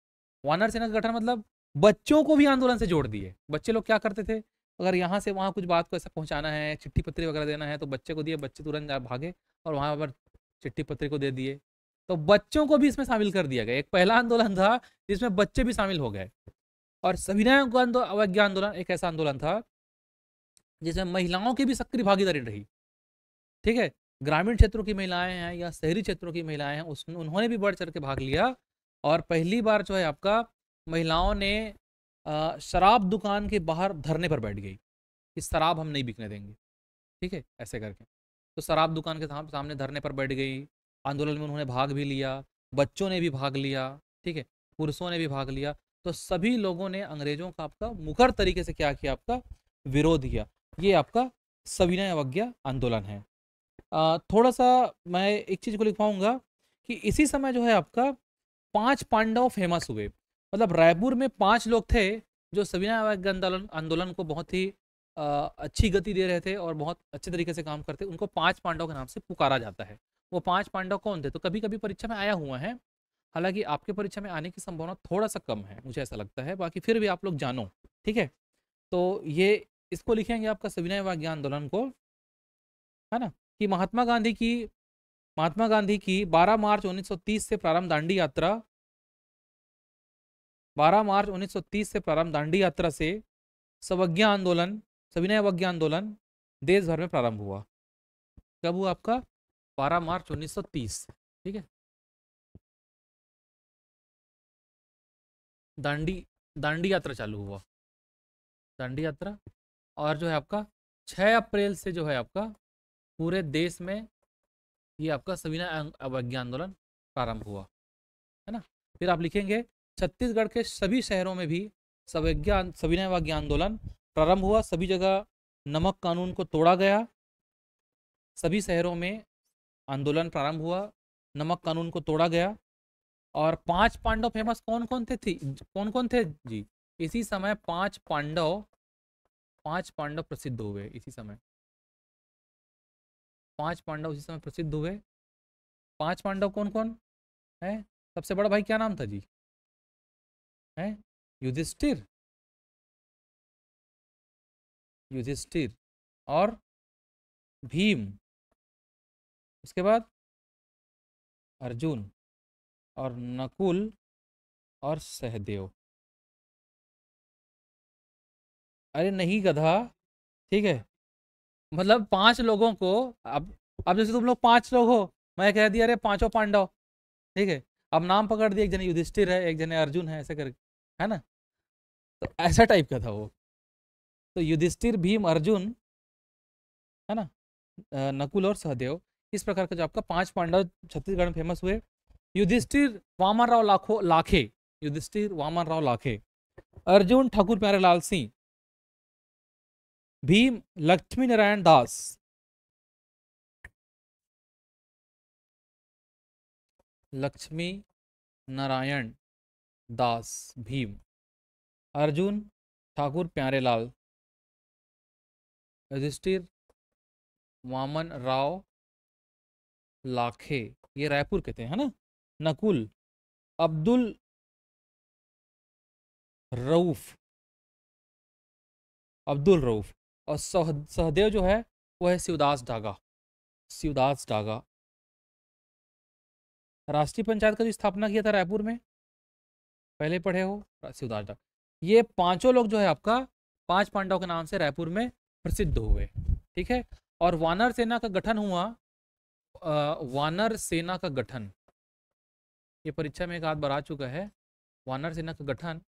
वानर सेना का गठन मतलब बच्चों को भी आंदोलन से जोड़ दिए। बच्चे लोग क्या करते थे, अगर यहाँ से वहाँ कुछ बात को ऐसा पहुँचाना है, चिट्ठी पत्री वगैरह देना है, तो बच्चे को दिए, बच्चे तुरंत भागे और वहाँ पर चिट्ठी पत्री को दे दिए। तो बच्चों को भी इसमें शामिल कर दिया गया। एक पहला आंदोलन था जिसमें बच्चे भी शामिल हो गए। और सविनय अवज्ञा आंदोलन एक ऐसा आंदोलन था जिसमें महिलाओं की भी सक्रिय भागीदारी रही। ठीक है, ग्रामीण क्षेत्रों की महिलाएं हैं या शहरी क्षेत्रों की महिलाएं हैं, उन्होंने भी बढ़ चढ़ के भाग लिया। और पहली बार जो है आपका महिलाओं ने शराब दुकान के बाहर धरने पर बैठ गई कि शराब हम नहीं बिकने देंगे। ठीक है, ऐसे करके तो शराब दुकान के सामने धरने पर बैठ गई। आंदोलन में उन्होंने भाग भी लिया, बच्चों ने भी भाग लिया, ठीक है, पुरुषों ने भी भाग लिया। तो सभी लोगों ने अंग्रेजों का आपका मुखर तरीके से क्या किया, आपका विरोध किया। ये आपका सविनय अवज्ञा आंदोलन है। थोड़ा सा मैं एक चीज़ को लिखवाऊंगा कि इसी समय जो है आपका 5 पांडव फेमस हुए। मतलब रायपुर में 5 लोग थे जो सविनय अवज्ञा आंदोलन को बहुत ही अच्छी गति दे रहे थे और बहुत अच्छे तरीके से काम करते। उनको 5 पांडव के नाम से पुकारा जाता है। वो 5 पांडव कौन थे, तो कभी कभी परीक्षा में आया हुआ है, हालांकि आपके परीक्षा में आने की संभावना थोड़ा सा कम है, मुझे ऐसा लगता है, बाकी फिर भी आप लोग जानो। ठीक है, तो ये इसको लिखेंगे आपका सविनय अवज्ञा आंदोलन को, है ना, कि महात्मा गांधी की 12 मार्च 1930 से प्रारंभ दांडी यात्रा, 12 मार्च 1930 से प्रारंभ दांडी यात्रा से सवज्ञा आंदोलन, सविनय अवज्ञा आंदोलन देश भर में प्रारंभ हुआ। कब हुआ आपका, 12 मार्च 1930। ठीक है, दांडी यात्रा चालू हुआ, दांडी यात्रा। और जो है आपका 6 अप्रैल से जो है आपका पूरे देश में ये आपका सविनय अवज्ञा आंदोलन प्रारंभ हुआ, है ना। फिर आप लिखेंगे छत्तीसगढ़ के सभी शहरों में भी सविनय अवज्ञा आंदोलन प्रारंभ हुआ। सभी जगह नमक कानून को तोड़ा गया, सभी शहरों में आंदोलन प्रारंभ हुआ, नमक कानून को तोड़ा गया। और 5 पांडव फेमस कौन कौन थे जी, इसी समय 5 पांडव प्रसिद्ध हुए। इसी समय 5 पांडव इसी समय प्रसिद्ध हुए। 5 पांडव कौन कौन है, सबसे बड़ा भाई क्या नाम था जी, है युधिष्ठिर, और भीम, उसके बाद अर्जुन और नकुल और सहदेव। अरे नहीं गधा, ठीक है, मतलब 5 लोगों को, अब जैसे तुम लोग 5 लोग हो, मैं कह दिया अरे 5 पांडव, ठीक है, अब नाम पकड़ दिया, एक जने युधिष्ठिर है, एक जने अर्जुन है, ऐसे करके, है ना। तो ऐसा टाइप का था वो। तो युधिष्ठिर, भीम, अर्जुन, है ना, नकुल और सहदेव, इस प्रकार का जो आपका 5 पांडव छत्तीसगढ़ में फेमस हुए। युधिष्ठिर वामन राव लाखे, युधिष्ठिर वामन राव लाखे, अर्जुन ठाकुर प्यारेलाल सिंह, भीम लक्ष्मी नारायण दास, लक्ष्मी नारायण दास भीम, अर्जुन ठाकुर प्यारेलाल, युधिष्ठिर वामन राव लाखे, ये रायपुर के थे, है ना। नकुल अब्दुल रऊफ, और सहदेव जो है वो है शिवदास डागा। राष्ट्रीय पंचायत का जो स्थापना किया था रायपुर में, पहले पढ़े हो, शिवदास डागा। ये 5 लोग जो है आपका 5 पांडव के नाम से रायपुर में प्रसिद्ध हुए। ठीक है, और वानर सेना का गठन हुआ। वानर सेना का गठन, ये परीक्षा में एक आध बार आ चुका है। वानर सेना का गठन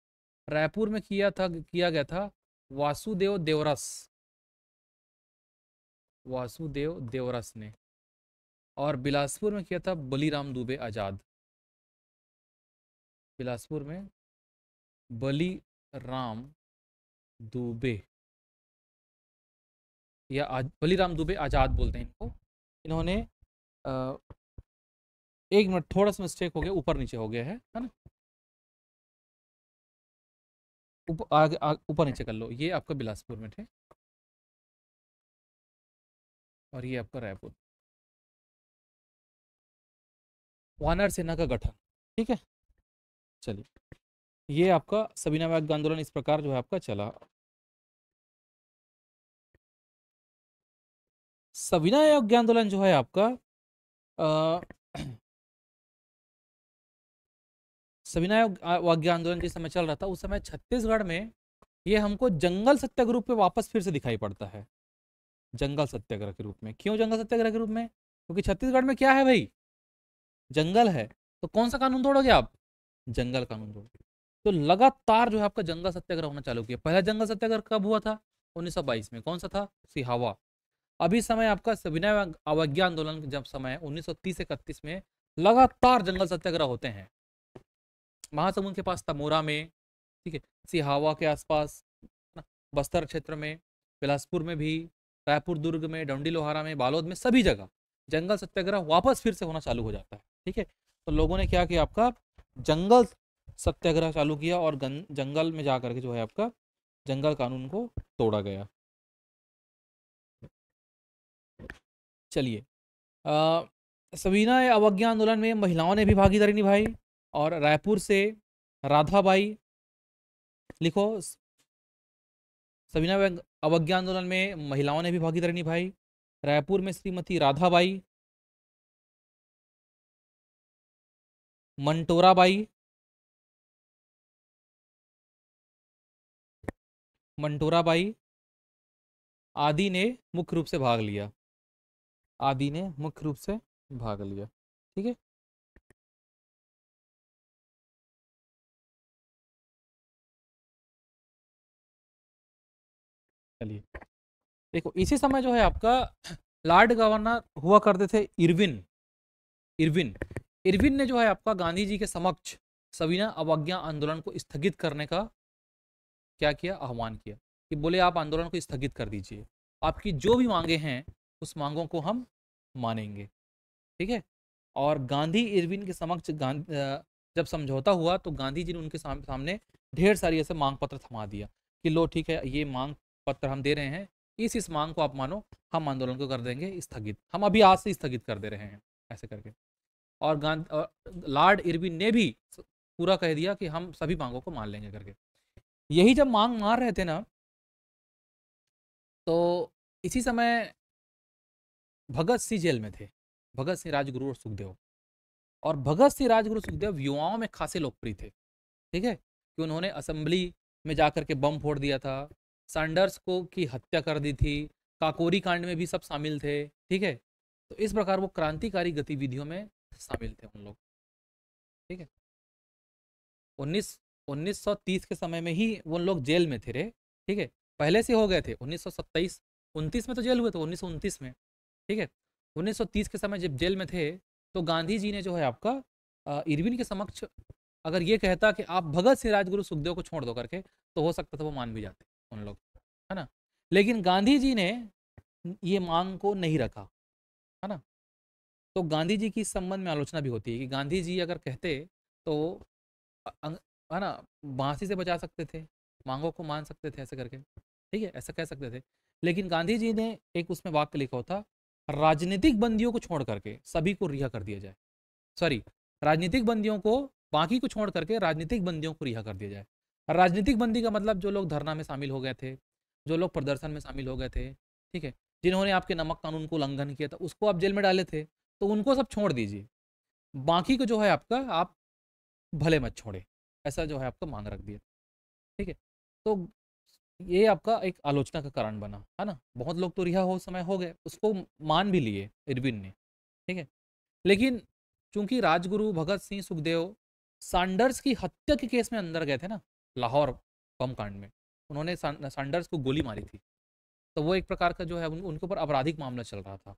रायपुर में किया गया था वासुदेव देवरस ने, और बिलासपुर में किया था बलीराम दुबे आजाद। बिलासपुर में बलीराम दुबे या बलीराम दुबे आज़ाद बोलते हैं इनको। इन्होंने अ, एक मिनट, थोड़ा सा मिस्टेक हो गया, ऊपर नीचे हो गया है ना। ऊपर नीचे कर लो, ये आपका बिलासपुर में थे और ये आपका रायपुर। वानर सेना का गठन, ठीक है। चलिए, ये आपका सविनय अवज्ञा आंदोलन इस प्रकार जो है आपका चला। सविनय अवज्ञा आंदोलन जो है आपका अ, सविनय अवज्ञा आंदोलन जिस समय चल रहा था, उस समय छत्तीसगढ़ में ये हमको जंगल सत्याग्रह पे वापस फिर से दिखाई पड़ता है। जंगल सत्याग्रह के रूप में। क्यों जंगल सत्याग्रह के रूप में? क्योंकि छत्तीसगढ़ में क्या है भाई, जंगल है। तो कौन सा कानून तोड़ोगे आप? जंगल कानून तोड़ोगे। तो लगातार जो है आपका जंगल सत्याग्रह होना चालू किया। पहला जंगल सत्याग्रह कब हुआ था? 1922 में। कौन सा था? सिहावा। अभी समय आपका सविनय अवज्ञा आंदोलन जब समय 1930-31 में लगातार जंगल सत्याग्रह होते हैं। महासमुंद के पास तमोरा में, ठीक है, सिहावा के आसपास, बस्तर क्षेत्र में, बिलासपुर में भी, रायपुर दुर्ग में, डंडी लोहारा में, बालोद में, सभी जगह जंगल सत्याग्रह वापस फिर से होना चालू हो जाता है। ठीक है, तो लोगों ने क्या किया, आपका जंगल सत्याग्रह चालू किया और जंगल में जाकर के जो है आपका जंगल कानून को तोड़ा गया। चलिए, सविनय अवज्ञा आंदोलन में महिलाओं ने भी भागीदारी निभाई और रायपुर से राधाबाई, लिखो, सविनय अवज्ञा आंदोलन में महिलाओं ने भी भागीदारी निभाई। रायपुर में श्रीमती राधाबाई, मंटोराबाई, मंटोराबाई आदि ने मुख्य रूप से भाग लिया। आदि ने मुख्य रूप से भाग लिया। ठीक है, चलिए देखो, इसी समय जो है आपका लॉर्ड गवर्नर हुआ करते थे इरविन। इरविन इरविन ने जो है आपका गांधी जी के समक्ष सविनय अवज्ञा आंदोलन को स्थगित करने का क्या किया, आह्वान किया कि बोले आप आंदोलन को स्थगित कर दीजिए, आपकी जो भी मांगे हैं उस मांगों को हम मानेंगे। ठीक है, और गांधी इरविन के समक्ष जब समझौता हुआ तो गांधी जी ने उनके सामने ढेर सारी ऐसे मांग पत्र थमा दिया कि लो ठीक है, ये मांग पत्र हम दे रहे हैं, इस मांग को आप मानो, हम आंदोलन को कर देंगे स्थगित, हम अभी आज से स्थगित कर दे रहे हैं, ऐसे करके। और लॉर्ड इरविन ने भी पूरा कह दिया कि हम सभी मांगों को मान लेंगे करके। यही जब मांग मार रहे थे ना, तो इसी समय भगत सिंह जेल में थे, भगत सिंह, राजगुरु और सुखदेव। और भगत सिंह, राजगुरु, सुखदेव युवाओं में खासे लोकप्रिय थे। ठीक है, कि उन्होंने असेंबली में जाकर के बम फोड़ दिया था, सैंडर्स को की हत्या कर दी थी, काकोरी कांड में भी सब शामिल थे। ठीक है, तो इस प्रकार वो क्रांतिकारी गतिविधियों में शामिल थे उन लोग। ठीक है, 1930 के समय में ही वो लोग जेल में थे रे। ठीक है, पहले से हो गए थे 1927 29 में तो जेल हुए थे, 1929 में। ठीक है, 1930 के समय जब जेल में थे तो गांधी जी ने जो है आपका इरविन के समक्ष अगर ये कहता कि आप भगत सिंह, राजगुरु, सुखदेव को छोड़ दो करके, तो हो सकता था वो मान भी जाते उन लोग, है ना। लेकिन गांधी जी ने ये मांग को नहीं रखा, है ना। तो गांधी जी की इस संबंध में आलोचना भी होती है कि गांधी जी अगर कहते तो है ना, बांसी से बचा सकते थे, मांगों को मान सकते थे, ऐसे करके। ठीक है, ऐसा कह सकते थे। लेकिन गांधी जी ने एक उसमें वाक्य लिखा था, राजनीतिक बंदियों को छोड़ करके सभी को रिहा कर दिया जाए। सॉरी, राजनीतिक बंदियों को, बाकी को छोड़ करके राजनीतिक बंदियों को रिहा कर दिया जाए। राजनीतिक बंदी का मतलब जो लोग धरना में शामिल हो गए थे, जो लोग प्रदर्शन में शामिल हो गए थे, ठीक है, जिन्होंने आपके नमक कानून को उल्लंघन किया था, उसको आप जेल में डाले थे, तो उनको सब छोड़ दीजिए, बाकी को जो है आपका आप भले मत छोड़े, ऐसा जो है आपका मांग रख दिया। ठीक है, तो ये आपका एक आलोचना का कारण बना, है ना। बहुत लोग तो रिहा हो समय हो गए, उसको मान भी लिए इरविन ने। ठीक है, लेकिन चूंकि राजगुरु, भगत सिंह, सुखदेव सैंडर्स की हत्या के केस में अंदर गए थे ना, लाहौर बम कांड में, उन्होंने सैंडर्स को गोली मारी थी, तो वो एक प्रकार का जो है उनके ऊपर आपराधिक मामला चल रहा था,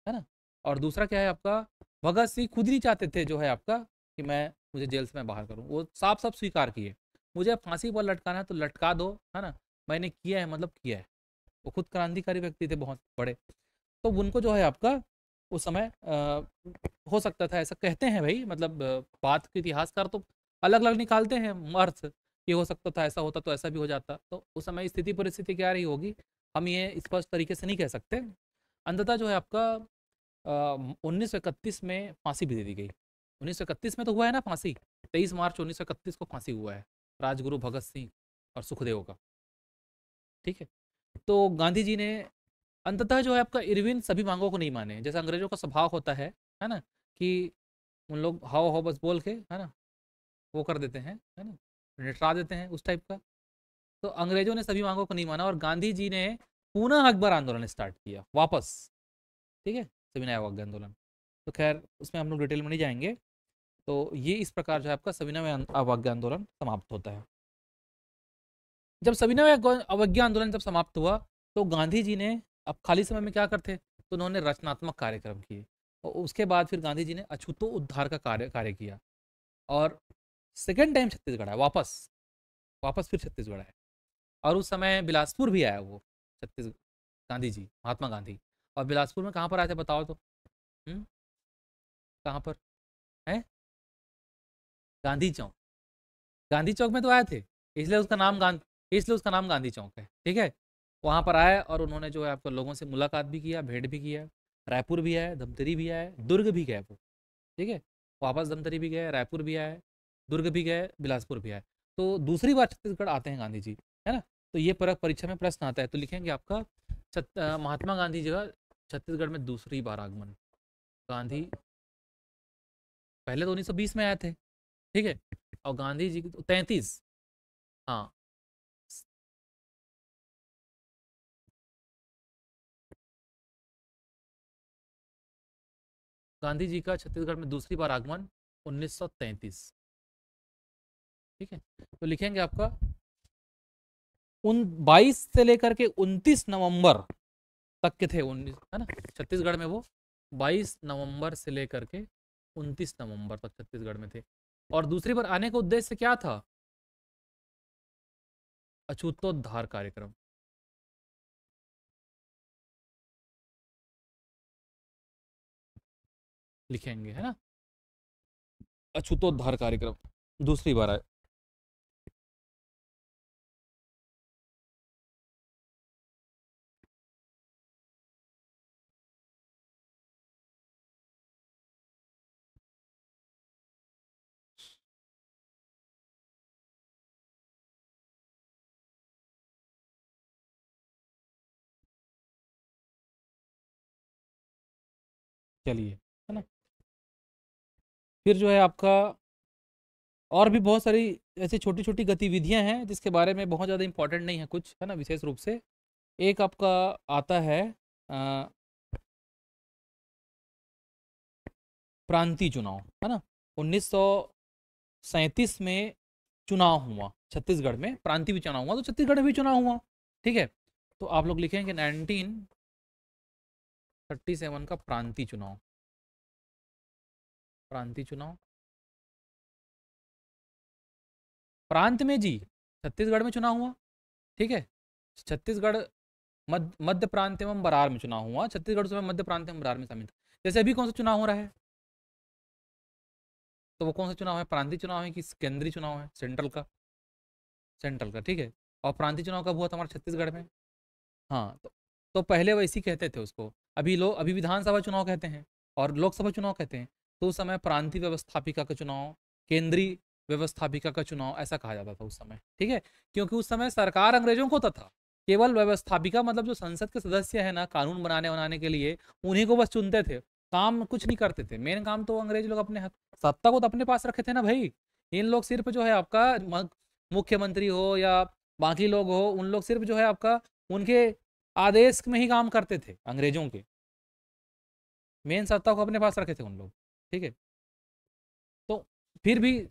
है ना। और दूसरा क्या है आपका, भगत सिंह खुद नहीं चाहते थे जो है आपका कि मैं, मुझे जेल से मैं बाहर करूं, वो साफ साफ स्वीकार किए। मुझे फांसी पर लटकाना है तो लटका दो, है ना, मैंने किया है मतलब किया है। वो खुद क्रांतिकारी व्यक्ति थे बहुत बड़े, तो उनको जो है आपका उस समय हो सकता था ऐसा, कहते हैं भाई, मतलब बात के इतिहासकार तो अलग अलग निकालते हैं अर्थ, ये हो सकता था, ऐसा होता तो ऐसा भी हो जाता, तो उस समय स्थिति परिस्थिति क्या रही होगी हम ये स्पष्ट तरीके से नहीं कह सकते। अंततः जो है आपका 1931 में फांसी भी दे दी गई। 1931 में तो हुआ है ना फांसी, 23 मार्च 1931 को फांसी हुआ है राजगुरु भगत सिंह और सुखदेव का। ठीक है, तो गांधी जी ने अंततः जो है आपका इरविन सभी मांगों को नहीं माने, जैसा अंग्रेजों का स्वभाव होता है ना, कि उन लोग हाओ हाओ बस बोल के, है ना, वो कर देते हैं, है ना, निटरा देते हैं उस टाइप का। तो अंग्रेजों ने सभी मांगों को नहीं माना और गांधी जी ने पुनः अकबर आंदोलन स्टार्ट किया वापस। ठीक है, सविनय अवज्ञा आंदोलन, तो खैर उसमें हम लोग डिटेल में नहीं जाएंगे। तो ये इस प्रकार जो है आपका सविनय अवज्ञा आंदोलन समाप्त होता है। जब सविनय अवज्ञा आंदोलन जब समाप्त हुआ तो गांधी जी ने अब खाली समय में क्या करते, तो उन्होंने रचनात्मक कार्यक्रम किए, और उसके बाद फिर गांधी जी ने अछूतो उद्धार का कार्य किया, और सेकेंड टाइम छत्तीसगढ़ आया वापस, फिर छत्तीसगढ़ आया, और उस समय बिलासपुर भी आया वो छत्तीसगढ़, गांधी जी, महात्मा गांधी। और बिलासपुर में कहाँ पर आए थे बताओ तो? कहाँ पर है? गांधी चौक, गांधी चौक में तो आए थे, इसलिए उसका नाम गांधी चौक है। ठीक है, वहाँ पर आए और उन्होंने जो है आपको लोगों से मुलाकात भी किया, भेंट भी किया, रायपुर भी आए, धमतरी भी आए, दुर्ग भी गए वो। ठीक है, वापस धमतरी भी गए, रायपुर भी आए, दुर्ग भी गए, बिलासपुर भी आए। तो दूसरी बार छत्तीसगढ़ आते हैं गांधी जी, है ना। तो ये परीक्षा में प्रश्न आता है, तो लिखेंगे आपका महात्मा गांधी जी का छत्तीसगढ़ में दूसरी बार आगमन। गांधी पहले तो 1920 में आए थे, ठीक है, और गांधी जी की तो 33, हाँ, गांधी जी का छत्तीसगढ़ में दूसरी बार आगमन 1933। ठीक है, तो लिखेंगे आपका उन 22 से लेकर के 29 नवंबर तक के थे, 19, है ना, छत्तीसगढ़ में वो 22 नवंबर से लेकर के 29 नवंबर तक छत्तीसगढ़ में थे। और दूसरी बार आने का उद्देश्य क्या था? अछूतोद्धार कार्यक्रम। लिखेंगे, है ना, अछूतोद्धार कार्यक्रम दूसरी बार आए। चलिए, है ना, फिर जो है आपका और भी बहुत सारी ऐसी छोटी छोटी गतिविधियां हैं जिसके बारे में बहुत ज़्यादा इंपॉर्टेंट नहीं है कुछ, है ना, विशेष रूप से। एक आपका आता है प्रांतीय चुनाव, है ना, 1937 में चुनाव हुआ छत्तीसगढ़ में, प्रांतीय भी चुनाव हुआ, तो छत्तीसगढ़ में भी चुनाव हुआ। ठीक है, तो आप लोग लिखेंगे 1937 का प्रांतीय चुनाव, प्रांतीय चुनाव प्रांत में जी, छत्तीसगढ़ में चुनाव हुआ। ठीक है, छत्तीसगढ़ मध्य प्रांत एवं बरार में चुनाव हुआ, छत्तीसगढ़ उस समय मध्य प्रांत एवं बरार में शामिल था। जैसे अभी कौन सा चुनाव हो रहा है, तो वो कौन सा चुनाव है, प्रांतीय चुनाव है कि केंद्रीय चुनाव है, सेंट्रल का? सेंट्रल का, ठीक है। और प्रांतीय चुनाव कब हुआ था हमारे छत्तीसगढ़ में? हाँ, तो पहले वैसी कहते थे उसको, अभी विधानसभा चुनाव कहते हैं और लोकसभा चुनाव कहते हैं। तो उस समय प्रांतीय व्यवस्थापिका का चुनाव, केंद्रीय व्यवस्थापिका का चुनाव, ऐसा कहा जाता था उस समय। ठीक है, क्योंकि उस समय सरकार अंग्रेजों को होता था, केवल व्यवस्थापिका मतलब जो संसद के सदस्य है ना, कानून बनाने के लिए उन्हीं को बस चुनते थे, काम कुछ नहीं करते थे। मेन काम तो अंग्रेज लोग अपने सत्ता को तो अपने पास रखे थे ना भाई। इन लोग सिर्फ जो है आपका मुख्यमंत्री हो या बाकी लोग हो, उन लोग सिर्फ जो है आपका उनके आदेश में ही काम करते थे अंग्रेजों के, मेन सत्ता को अपने पास रखे थे उन लोग। ठीक है, तो फिर भी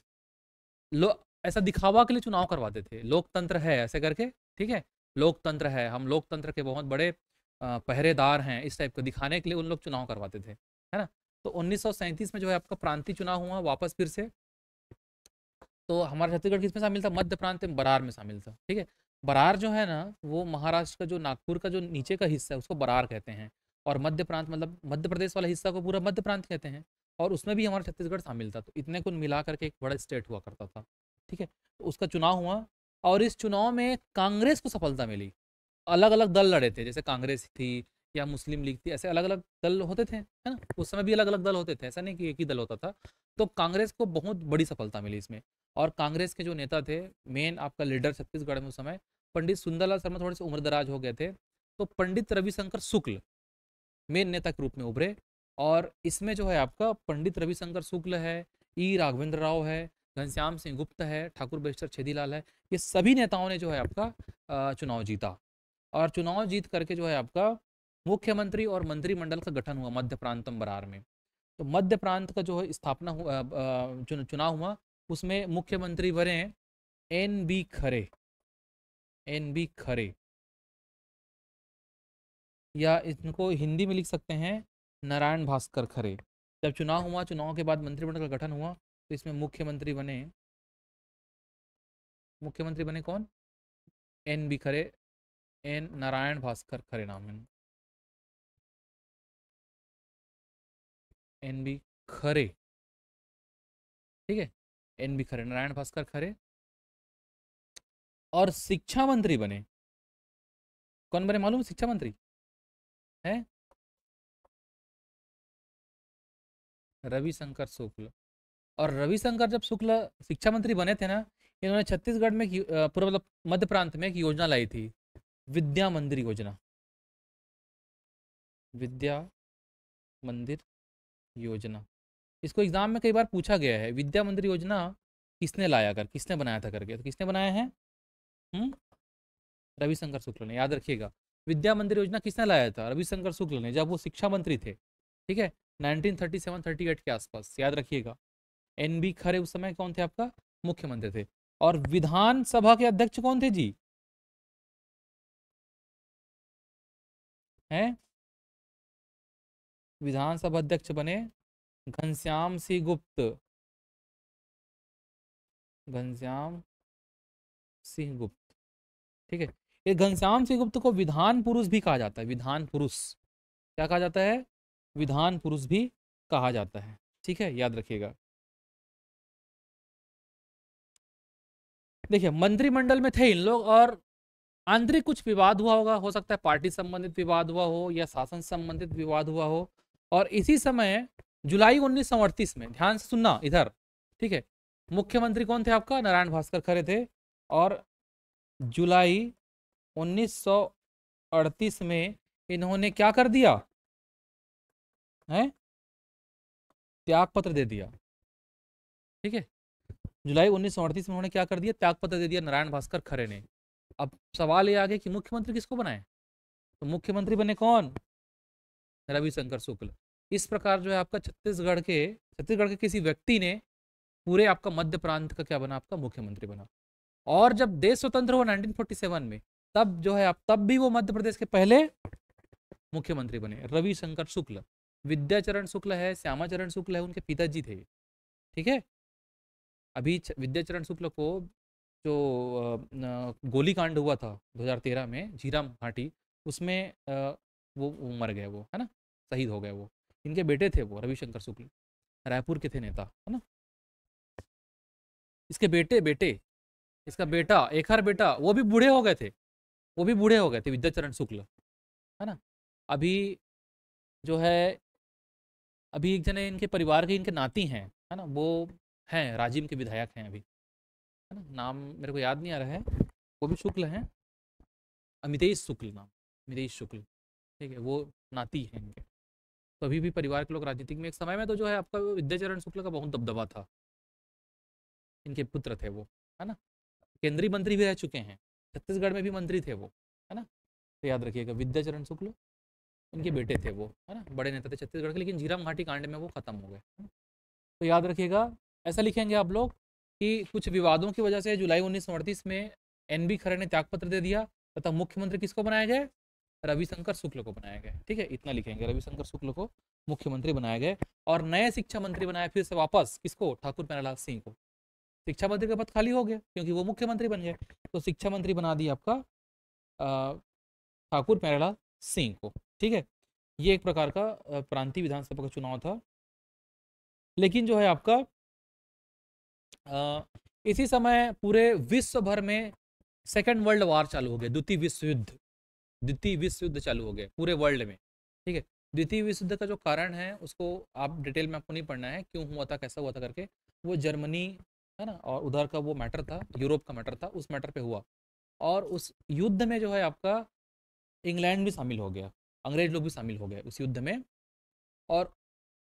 ऐसा दिखावा के लिए चुनाव करवाते थे, लोकतंत्र है ऐसे करके। ठीक है, लोकतंत्र है, हम लोकतंत्र के बहुत बड़े पहरेदार हैं, इस टाइप को दिखाने के लिए उन लोग चुनाव करवाते थे, है ना। तो 1937 में जो है आपका प्रांतीय चुनाव हुआ वापस फिर से, तो हमारा छत्तीसगढ़ किस में शामिल था? मध्य प्रांत में बरार में शामिल था। ठीक है, बरार जो है ना वो महाराष्ट्र का जो नागपुर का जो नीचे का हिस्सा है उसको बरार कहते हैं, और मध्य प्रांत मतलब मध्य प्रदेश वाला हिस्सा को पूरा मध्य प्रांत कहते हैं, और उसमें भी हमारा छत्तीसगढ़ शामिल था। तो इतने को मिला करके एक बड़ा स्टेट हुआ करता था। ठीक है, तो उसका चुनाव हुआ, और इस चुनाव में कांग्रेस को सफलता मिली। अलग अलग दल लड़े थे, जैसे कांग्रेस थी या मुस्लिम लीग थी, ऐसे अलग अलग दल होते थे, है ना। उस समय भी अलग अलग दल होते थे, ऐसा नहीं कि एक ही दल होता था। तो कांग्रेस को बहुत बड़ी सफलता मिली इसमें। और कांग्रेस के जो नेता थे, मेन आपका लीडर छत्तीसगढ़ में उस समय पंडित सुंदरलाल शर्मा थोड़े से उम्रदराज हो गए थे, तो पंडित रविशंकर शुक्ल मेन नेता के रूप में उभरे। और इसमें जो है आपका पंडित रविशंकर शुक्ल है, ई राघवेंद्र राव है, घनश्याम सिंह गुप्त है, ठाकुर बेस्टर छेदीलाल है, ये सभी नेताओं ने जो है आपका चुनाव जीता। और चुनाव जीत करके जो है आपका मुख्यमंत्री और मंत्रिमंडल का गठन हुआ मध्य प्रांतम बरार में। तो मध्य प्रांत का जो है स्थापना हुआ, चुनाव हुआ, उसमें मुख्यमंत्री बने एन बी खरे। एन बी खरे, या इनको हिंदी में लिख सकते हैं नारायण भास्कर खरे। जब चुनाव हुआ, चुनाव के बाद मंत्रिमंडल का गठन हुआ, तो इसमें मुख्यमंत्री बने कौन? एन बी खरे, एन नारायण भास्कर खरे नाम है, एन बी खरे। ठीक है, एन बी खरे, नारायण भास्कर खरे। और शिक्षा मंत्री बने कौन बने मालूम? शिक्षा मंत्री है रविशंकर शुक्ल। और रविशंकर जब शुक्ल शिक्षा मंत्री बने थे ना, इन्होंने छत्तीसगढ़ में पूरा मतलब मध्य प्रांत में एक योजना लाई थी, विद्या मंदिर योजना। विद्या मंदिर योजना, इसको एग्जाम में कई बार पूछा गया है, विद्या मंदिर योजना किसने लाया कर, किसने बनाया था करके। तो किसने बनाया है? रविशंकर शुक्ल ने, याद रखिएगा। विद्या मंदिर योजना किसने लाया था? रविशंकर शुक्ल ने, जब वो शिक्षा मंत्री थे। ठीक है, 1937-38 के आसपास, याद रखिएगा। एन बी खरे उस समय कौन थे? आपका मुख्यमंत्री थे। और विधानसभा के अध्यक्ष कौन थे जी? हैं, विधानसभा अध्यक्ष बने घनश्याम सिंह गुप्त। घनश्याम सिंह गुप्त। ठीक है, ये घनश्याम सिंह गुप्त को विधान पुरुष भी कहा जाता है। विधान पुरुष क्या कहा जाता है? विधान पुरुष भी कहा जाता है। ठीक है, याद रखिएगा। देखिए, मंत्रिमंडल में थे इन लोग, और आंतरिक कुछ विवाद हुआ होगा, हो सकता है पार्टी संबंधित विवाद हुआ हो या शासन संबंधित विवाद हुआ हो। और इसी समय जुलाई 1938 में, ध्यान से सुनना इधर, ठीक है, मुख्यमंत्री कौन थे आपका? नारायण भास्कर खरे थे। और जुलाई 1938 में इन्होंने क्या कर दिया है? त्याग पत्र दे दिया। ठीक है, जुलाई 1938 में उन्होंने क्या कर दिया? त्याग पत्र दे दिया नारायण भास्कर खरे ने। अब सवाल ये आ गया कि मुख्यमंत्री किसको बनाए? तो मुख्यमंत्री बने कौन? रविशंकर शुक्ल। इस प्रकार जो है आपका छत्तीसगढ़ के किसी व्यक्ति ने पूरे आपका मध्य प्रांत का क्या बना? आपका मुख्यमंत्री बना। और जब देश स्वतंत्र हुआ 1947 में, तब जो है आप तब भी वो मध्य प्रदेश के पहले मुख्यमंत्री बने, रविशंकर शुक्ल। विद्याचरण शुक्ल है, श्यामाचरण शुक्ल है, उनके पिताजी थे। ठीक है, अभी विद्याचरण शुक्ल को जो गोली कांड हुआ था 2013 में झीरम घाटी, उसमें वो मर गए, वो है ना, शहीद हो गए वो। इनके बेटे थे वो, रविशंकर शुक्ल, रायपुर के थे नेता, है ना। इसके बेटे बेटे इसका बेटा, एक हर बेटा, वो भी बूढ़े हो गए थे। वो भी बूढ़े हो गए थे, विद्याचरण शुक्ल, है ना। अभी जो है, अभी एक जने इनके परिवार के इनके नाती हैं, है ना, वो हैं राजिम के विधायक हैं अभी, है ना, नाम मेरे को याद नहीं आ रहा है। वो भी शुक्ल हैं, अमितेश शुक्ल नाम, अमितेश शुक्ल। ठीक है, वो नाती हैं इनके। तो अभी भी परिवार के लोग राजनीतिक में, एक समय में तो जो है आपका विद्याचरण शुक्ल का बहुत दबदबा था, इनके पुत्र थे वो, है ना। केंद्रीय मंत्री भी रह चुके हैं, छत्तीसगढ़ में भी मंत्री थे वो, है ना। तो याद रखिएगा, विद्याचरण शुक्ल इनके बेटे थे वो, है ना, बड़े नेता थे छत्तीसगढ़ के, लेकिन झीरम घाटी कांड में वो खत्म हो गए। तो याद रखिएगा, ऐसा लिखेंगे आप लोग कि कुछ विवादों की वजह से जुलाई 1938 में एन बी खरे ने त्यागपत्र दे दिया, तथा मुख्यमंत्री किसको बनाया गया? रविशंकर शुक्ल को बनाया गया। ठीक है, इतना लिखेंगे, रविशंकर शुक्ल को मुख्यमंत्री बनाया गया। और नए शिक्षा मंत्री बनाया फिर से वापस किसको? ठाकुर प्यारेलाल सिंह को। शिक्षा मंत्री का पद खाली हो गया क्योंकि वो मुख्यमंत्री बन गए, तो शिक्षा मंत्री बना दिया आपका ठाकुर प्यारेलाल सिंह को। ठीक है, ये एक प्रकार का प्रांतीय विधानसभा का चुनाव था। लेकिन जो है आपका इसी समय पूरे विश्व भर में सेकेंड वर्ल्ड वार चालू हो गया, द्वितीय विश्व युद्ध, द्वितीय विश्व युद्ध चालू हो गया पूरे वर्ल्ड में। ठीक है, द्वितीय विश्व युद्ध का जो कारण है उसको आप डिटेल में आपको नहीं पढ़ना है, क्यों हुआ था कैसा हुआ था करके, वो जर्मनी है ना, और उधर का वो मैटर था, यूरोप का मैटर था, उस मैटर पे हुआ। और उस युद्ध में जो है आपका इंग्लैंड भी शामिल हो गया, अंग्रेज लोग भी शामिल हो गए उस युद्ध में। और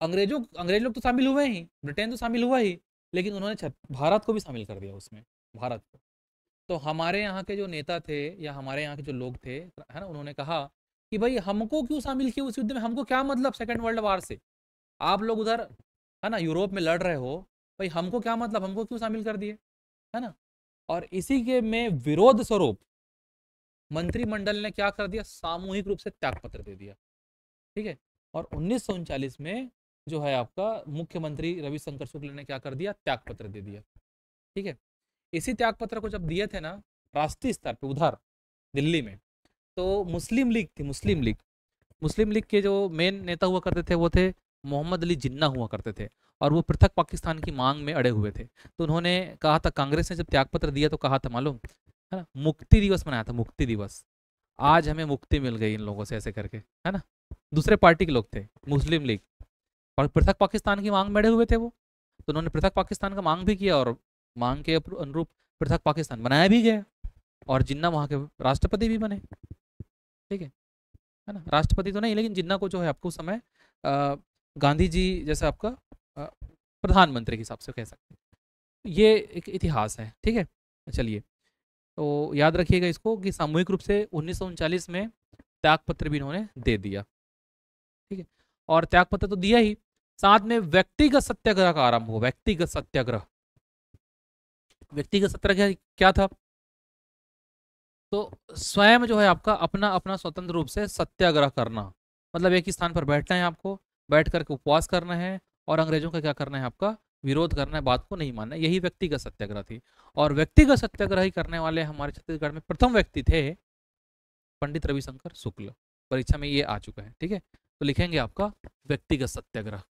अंग्रेज लोग तो शामिल हुए ही, ब्रिटेन तो शामिल हुआ ही, लेकिन उन्होंने भारत को भी शामिल कर दिया उसमें, भारत को। तो हमारे यहाँ के जो नेता थे या हमारे यहाँ के जो लोग थे है ना, उन्होंने कहा कि भाई हमको क्यों शामिल किया उस युद्ध में, हमको क्या मतलब सेकेंड वर्ल्ड वार से, आप लोग उधर है ना यूरोप में लड़ रहे हो, भाई हमको क्या मतलब, हमको क्यों शामिल कर दिए, है ना। और इसी के में विरोध स्वरूप मंत्रिमंडल ने क्या कर दिया, सामूहिक रूप से त्यागपत्र दे दिया। ठीक है, और 1939 में जो है आपका मुख्यमंत्री रविशंकर शुक्ल ने क्या कर दिया, त्यागपत्र दे दिया। ठीक है, इसी त्यागपत्र को जब दिए थे ना राष्ट्रीय स्तर पे उधर दिल्ली में, तो मुस्लिम लीग थी, मुस्लिम लीग के जो मेन नेता हुआ करते थे वो थे मोहम्मद अली जिन्ना हुआ करते थे, और वो पृथक पाकिस्तान की मांग में अड़े हुए थे। तो उन्होंने कहा था, कांग्रेस ने जब त्यागपत्र दिया तो कहा था मालूम है ना, मुक्ति दिवस मनाया था, मुक्ति दिवस, आज हमें मुक्ति मिल गई इन लोगों से, ऐसे करके, है ना। दूसरे पार्टी के लोग थे मुस्लिम लीग, और पृथक पाकिस्तान की मांग में अड़े हुए थे वो, तो उन्होंने पृथक पाकिस्तान का मांग भी किया, और मांग के अनुरूप पृथक पाकिस्तान बनाया भी गया, और जिन्ना वहाँ के राष्ट्रपति भी बने। ठीक है ना, राष्ट्रपति तो नहीं, लेकिन जिन्ना को जो है आपको उस समय गांधी जी जैसे आपका प्रधानमंत्री के हिसाब से कह सकते हैं। ये एक इतिहास है। ठीक है, चलिए, तो याद रखिएगा इसको कि सामूहिक रूप से 1939 में त्यागपत्र भी इन्होंने दे दिया। ठीक है, और त्यागपत्र तो दिया ही, साथ में व्यक्तिगत सत्याग्रह का आरंभ हुआ। व्यक्तिगत सत्याग्रह, व्यक्तिगत सत्याग्रह क्या था, तो स्वयं जो है आपका अपना अपना स्वतंत्र रूप से सत्याग्रह करना, मतलब एक ही स्थान पर बैठना है आपको, बैठ करके उपवास करना है, और अंग्रेजों का क्या करना है आपका, विरोध करना है, बात को नहीं मानना है, यही व्यक्तिगत सत्याग्रह थी। और व्यक्तिगत सत्याग्रह ही करने वाले हमारे छत्तीसगढ़ में प्रथम व्यक्ति थे पंडित रविशंकर शुक्ल। परीक्षा में ये आ चुका है। ठीक है, तो लिखेंगे आपका व्यक्तिगत सत्याग्रह।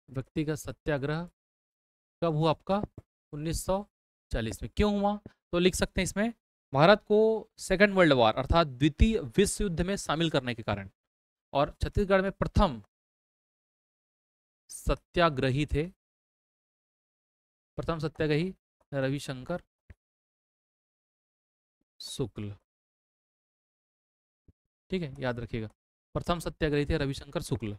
व्यक्तिगत सत्याग्रह कब हुआ आपका, 1940 में। क्यों हुआ, तो लिख सकते हैं इसमें, भारत को सेकेंड वर्ल्ड वार अर्थात द्वितीय विश्व युद्ध में शामिल करने के कारण, और छत्तीसगढ़ में प्रथम सत्याग्रही थे, प्रथम सत्याग्रही रविशंकर शुक्ल। ठीक है, याद रखिएगा, प्रथम सत्याग्रही थे रविशंकर शुक्ल,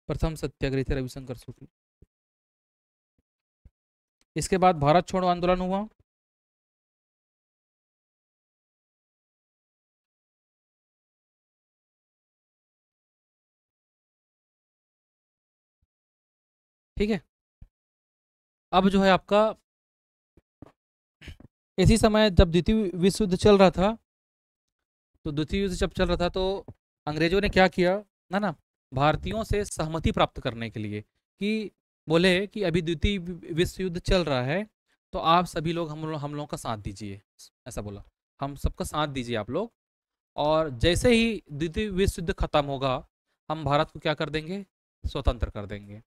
प्रथम सत्याग्रही थे रविशंकर शुक्ल। इसके बाद भारत छोड़ो आंदोलन हुआ। ठीक है, अब जो है आपका इसी समय जब द्वितीय विश्व युद्ध चल रहा था, तो द्वितीय युद्ध जब चल रहा था तो अंग्रेजों ने क्या किया ना भारतीयों से सहमति प्राप्त करने के लिए, कि बोले कि अभी द्वितीय विश्व युद्ध चल रहा है, तो आप सभी लोग हम लोगों का साथ दीजिए, ऐसा बोला, हम सबका साथ दीजिए आप लोग, और जैसे ही द्वितीय विश्व युद्ध खत्म होगा हम भारत को क्या कर देंगे, स्वतंत्र कर देंगे,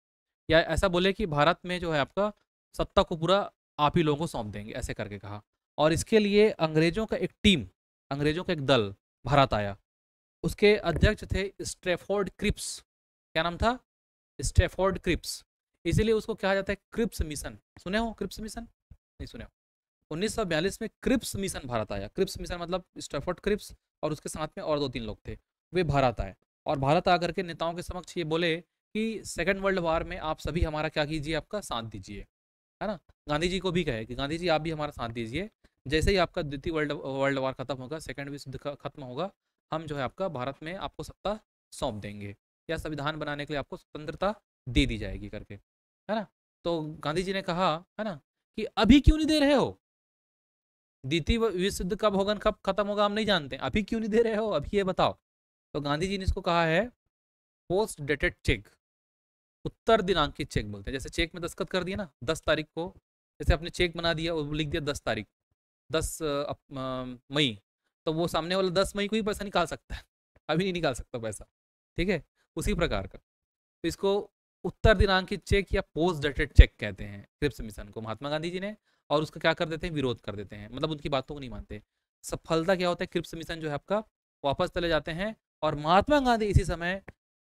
या ऐसा बोले कि भारत में जो है आपका सत्ता को पूरा आप ही लोगों को सौंप देंगे, ऐसे करके कहा। और इसके लिए अंग्रेजों का एक टीम, अंग्रेजों का एक दल भारत आया, उसके अध्यक्ष थे स्ट्रैफोर्ड क्रिप्स। क्या नाम था, स्ट्रैफोर्ड क्रिप्स, इसीलिए उसको कहा जाता है क्रिप्स मिशन। सुने हो क्रिप्स मिशन, नहीं सुने हो। 1942 में क्रिप्स मिशन भारत आया, क्रिप्स मिशन मतलब स्ट्रैफोर्ड क्रिप्स और उसके साथ में और 2-3 लोग थे, वे भारत आए, और भारत आकर के नेताओं के समक्ष ये बोले कि सेकेंड वर्ल्ड वार में आप सभी हमारा क्या कीजिए, आपका साथ दीजिए, है ना। गांधी जी को भी कहे कि गांधी जी आप भी हमारा साथ दीजिए, जैसे ही आपका द्वितीय वर्ल्ड वार खत्म होगा, सेकेंड विश्व युद्ध खत्म होगा, हम जो है आपका भारत में आपको सत्ता सौंप देंगे, या संविधान बनाने के लिए आपको स्वतंत्रता दे दी जाएगी करके, है ना। तो गांधी जी ने कहा है ना कि अभी क्यों नहीं दे रहे हो, द्वितीय विश्व युद्ध कब होगा, कब खत्म होगा हम नहीं जानते, अभी क्यों नहीं दे रहे हो, अभी ये बताओ। तो गांधी जी ने इसको कहा है पोस्ट डेटेड चेक, उत्तर दिनांकित चेक बोलते हैं। जैसे चेक में दस्तखत कर दिया ना 10 तारीख को, जैसे आपने चेक बना दिया और लिख दिया 10 तारीख, 10 मई, तो वो सामने वाला 10 मई को ही पैसा निकाल सकता है, अभी नहीं निकाल सकता पैसा। ठीक है, उसी प्रकार का। तो इसको उत्तर दिनांकित चेक या पोस्ट डेटेड चेक कहते हैं क्रिप्स मिशन को, महात्मा गांधी जी ने। और उसका क्या कर देते हैं, विरोध कर देते हैं, मतलब उनकी बातों को नहीं मानते। सफलता क्या होता है, क्रिप्स मिशन जो है आपका वापस चले जाते हैं। और महात्मा गांधी इसी समय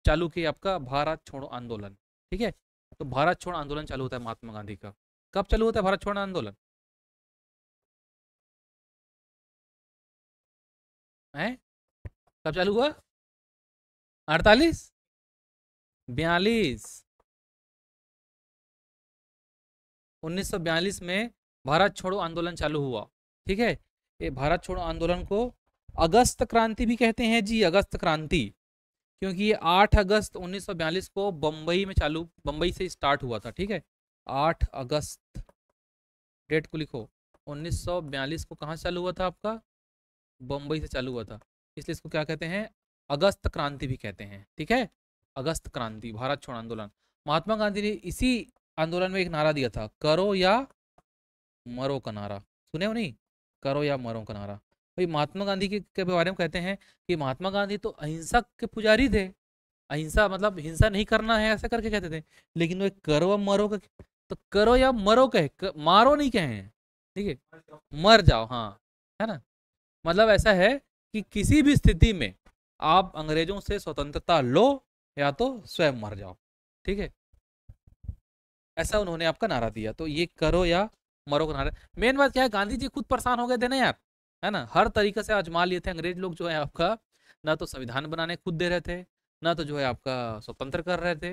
चालू किए आपका भारत छोड़ो आंदोलन। ठीक है, तो भारत छोड़ो आंदोलन चालू होता है महात्मा गांधी का। कब चालू होता है भारत छोड़ो आंदोलन है, कब चालू हुआ? 48, 42, 1942 में भारत छोड़ो आंदोलन चालू हुआ। ठीक है, ये भारत छोड़ो आंदोलन को अगस्त क्रांति भी कहते हैं जी, अगस्त क्रांति, क्योंकि ये 8 अगस्त 1942 को बम्बई में चालू, बम्बई से स्टार्ट हुआ था। ठीक है, 8 अगस्त, डेट को लिखो, 1942 को कहाँ चालू हुआ था आपका, बम्बई से चालू हुआ था, इसलिए इसको क्या कहते हैं, अगस्त क्रांति भी कहते हैं। ठीक है, अगस्त क्रांति, भारत छोड़ो आंदोलन। महात्मा गांधी ने इसी आंदोलन में एक नारा दिया था, करो या मरो का नारा, सुने हो नहीं, करो या मरो का नारा। भाई महात्मा गांधी के बारे में कहते हैं कि महात्मा गांधी तो अहिंसा के पुजारी थे, अहिंसा मतलब हिंसा नहीं करना है ऐसा करके कहते थे, लेकिन वो करो या मरो का, तो करो या मरो कहे, मारो नहीं कहे। ठीक है, मर जाओ, हाँ, है ना, मतलब ऐसा है कि किसी भी स्थिति में आप अंग्रेजों से स्वतंत्रता लो या तो स्वयं मर जाओ। ठीक है, ऐसा उन्होंने आपका नारा दिया। तो ये करो या मरो का नारा। मेन बात क्या है, गांधी जी खुद परेशान हो गए थे ना यार, है ना, हर तरीके से आजमा लिए थे अंग्रेज लोग जो है आपका, ना तो संविधान बनाने खुद दे रहे थे, ना तो जो है आपका स्वतंत्र कर रहे थे।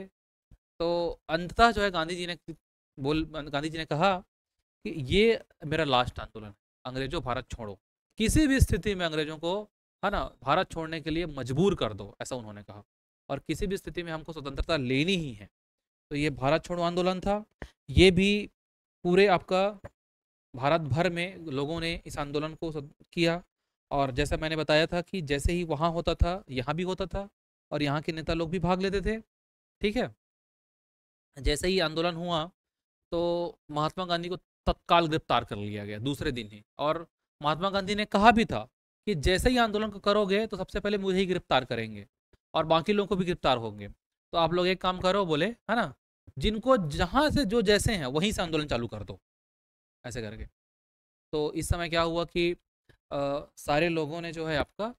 तो अंततः जो है गांधी जी ने कहा कि ये मेरा लास्ट आंदोलन है, अंग्रेजों भारत छोड़ो, किसी भी स्थिति में अंग्रेजों को, है ना, भारत छोड़ने के लिए मजबूर कर दो, ऐसा उन्होंने कहा। और किसी भी स्थिति में हमको स्वतंत्रता लेनी ही है। तो ये भारत छोड़ो आंदोलन था। ये भी पूरे आपका भारत भर में लोगों ने इस आंदोलन को किया। और जैसा मैंने बताया था कि जैसे ही वहाँ होता था यहाँ भी होता था, और यहाँ के नेता लोग भी भाग लेते थे। ठीक है, जैसे ही आंदोलन हुआ तो महात्मा गांधी को तत्काल गिरफ्तार कर लिया गया दूसरे दिन ही। और महात्मा गांधी ने कहा भी था कि जैसे ही आंदोलन को करोगे तो सबसे पहले मुझे ही गिरफ्तार करेंगे और बाकी लोगों को भी गिरफ्तार होंगे। तो आप लोग एक काम करो, बोले, है ना, जिनको जहाँ से जो जैसे हैं वहीं से आंदोलन चालू कर दो, ऐसे करके। तो इस समय क्या हुआ कि सारे लोगों ने जो है आपका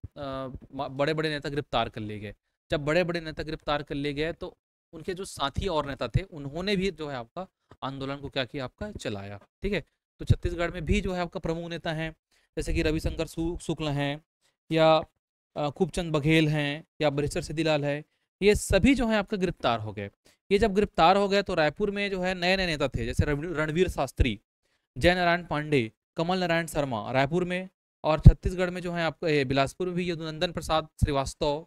बड़े बड़े नेता गिरफ्तार कर लिए गए। जब बड़े बड़े नेता गिरफ्तार कर लिए गए तो उनके जो साथी और नेता थे उन्होंने भी जो है आपका आंदोलन को क्या किया, आपका चलाया। ठीक है, तो छत्तीसगढ़ में भी जो है आपका प्रमुख नेता हैं, जैसे कि रविशंकर शुक्ल हैं, या खूबचंद बघेल हैं, या बरिस्टर सिद्धिलाल है, ये सभी जो है आपका गिरफ्तार हो गए। ये जब गिरफ्तार हो गए तो रायपुर में जो है नए नए नेता थे, जैसे रणवीर शास्त्री, जय नारायण पांडे, कमल नारायण शर्मा रायपुर में। और छत्तीसगढ़ में जो है आपका बिलासपुर में भी यदुनंदन प्रसाद श्रीवास्तव,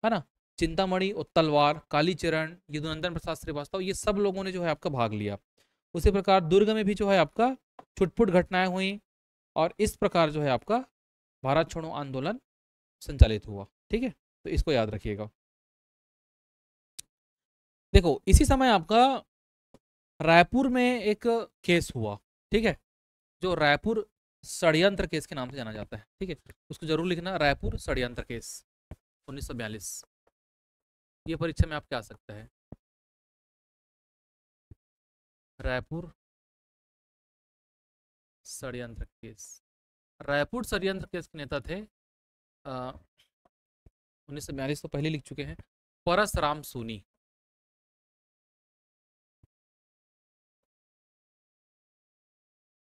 है ना, चिंतामणि उत्तलवार, कालीचरण, यदुनंदन प्रसाद श्रीवास्तव, ये सब लोगों ने जो है आपका भाग लिया। उसी प्रकार दुर्ग में भी जो है आपका छुटपुट घटनाएं हुई, और इस प्रकार जो है आपका भारत छोड़ो आंदोलन संचालित हुआ। ठीक है, तो इसको याद रखिएगा। देखो इसी समय आपका रायपुर में एक केस हुआ। ठीक है, जो रायपुर षड्यंत्र केस के नाम से जाना जाता है। ठीक है, उसको जरूर लिखना, रायपुर षड्यंत्र केस 1942। ये परीक्षा में आपके आ सकता है, रायपुर षड्यंत्र केस। रायपुर षड्यंत्र केस के नेता थे 1942 तो पहले लिख चुके हैं, परसराम सोनी।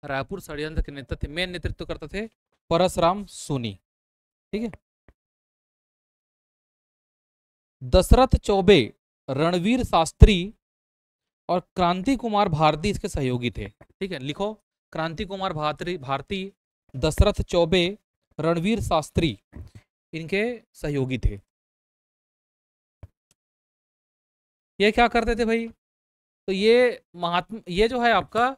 रायपुर षड्यंत्र के नेता थे, मेन नेतृत्व करते थे परसराम सोनी। ठीक है, दशरथ चौबे, रणवीर शास्त्री और क्रांति कुमार भारती इसके सहयोगी थे। ठीक है, लिखो, क्रांति कुमार भारती, दशरथ चौबे, रणवीर शास्त्री इनके सहयोगी थे। ये क्या करते थे भाई, तो ये जो है आपका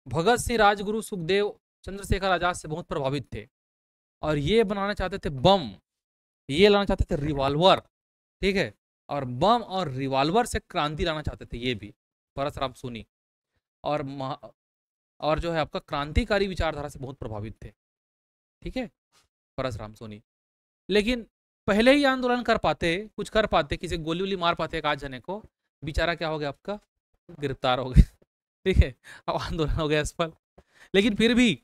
भगत सिंह, राजगुरु, सुखदेव, चंद्रशेखर आजाद से बहुत प्रभावित थे, और ये बनाना चाहते थे बम, ये लाना चाहते थे रिवॉल्वर, ठीक है, और बम और रिवॉल्वर से क्रांति लाना चाहते थे ये भी परसराम सोनी। और और जो है आपका क्रांतिकारी विचारधारा से बहुत प्रभावित थे, ठीक है, परसराम सोनी। लेकिन पहले ही आंदोलन कर पाते, कुछ कर पाते, किसी गोली वोली मार पाते एक आध जने को, बेचारा क्या हो गया आपका, गिरफ्तार हो गए, ठीक है, अब आंदोलन हो गया असफल। लेकिन फिर भी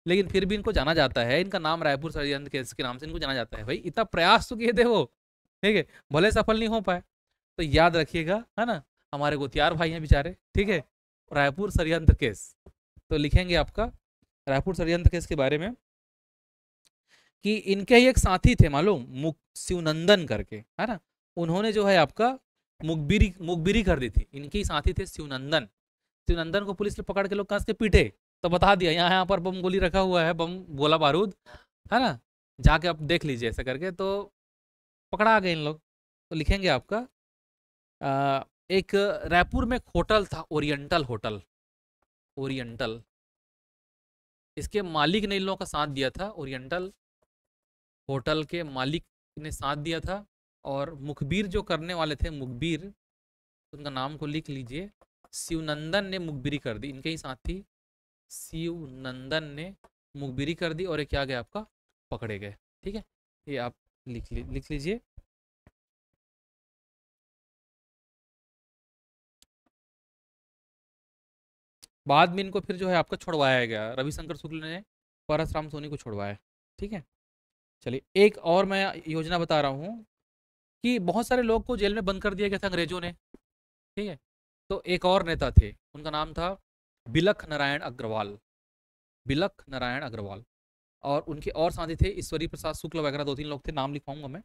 लेकिन फिर भी इनको जाना जाता है, इनका नाम रायपुर षड्यंत्र केस के नाम से इनको जाना जाता है। भाई इतना प्रयास तो किए थे वो, ठीक है, भले सफल नहीं हो पाए। तो याद रखिएगा, है ना, हमारे गोतियार भाई हैं बेचारे, ठीक है, रायपुर षड्यंत्र केस। तो लिखेंगे आपका रायपुर षड्यंत्र केस के बारे में कि इनके ही एक साथी थे मालूम, शिवनंदन करके, है ना, उन्होंने जो है आपका मुखबिरी कर दी थी। इनके ही साथी थे शिवनंदन। शिवनंदन को पुलिस ने पकड़ के लोग कस के पीटे, तो बता दिया यहाँ यहाँ पर बम गोली रखा हुआ है, बम गोला बारूद, है ना, जाके आप देख लीजिए ऐसा करके। तो पकड़ा गए इन लोग। तो लिखेंगे आपका एक रायपुर में एक होटल था, ओरिएंटल होटल, ओरिएंटल, इसके मालिक ने इन लोगों का साथ दिया था, ओरिएंटल होटल के मालिक ने साथ दिया था। और मुखबिर जो करने वाले थे, मुखबिर, उनका नाम को लिख लीजिए, शिवनंदन ने मुखबिरी कर दी, इनके ही साथी शिवनंदन ने मुखबिरी कर दी और ये क्या गया आपका, पकड़े गए, ठीक है, ये आप लिख लीजिए। बाद में इनको फिर जो है आपका छुड़वाया गया, रविशंकर शुक्ल ने परसराम सोनी को छुड़वाया, ठीक है। चलिए एक और मैं योजना बता रहा हूँ कि बहुत सारे लोग को जेल में बंद कर दिया गया था अंग्रेजों ने, ठीक है। तो एक और नेता थे, उनका नाम था बिलख नारायण अग्रवाल, बिलख नारायण अग्रवाल। और उनके और साथी थे ईश्वरी प्रसाद शुक्ल वगैरह, दो तीन लोग थे, नाम लिखवाऊंगा मैं।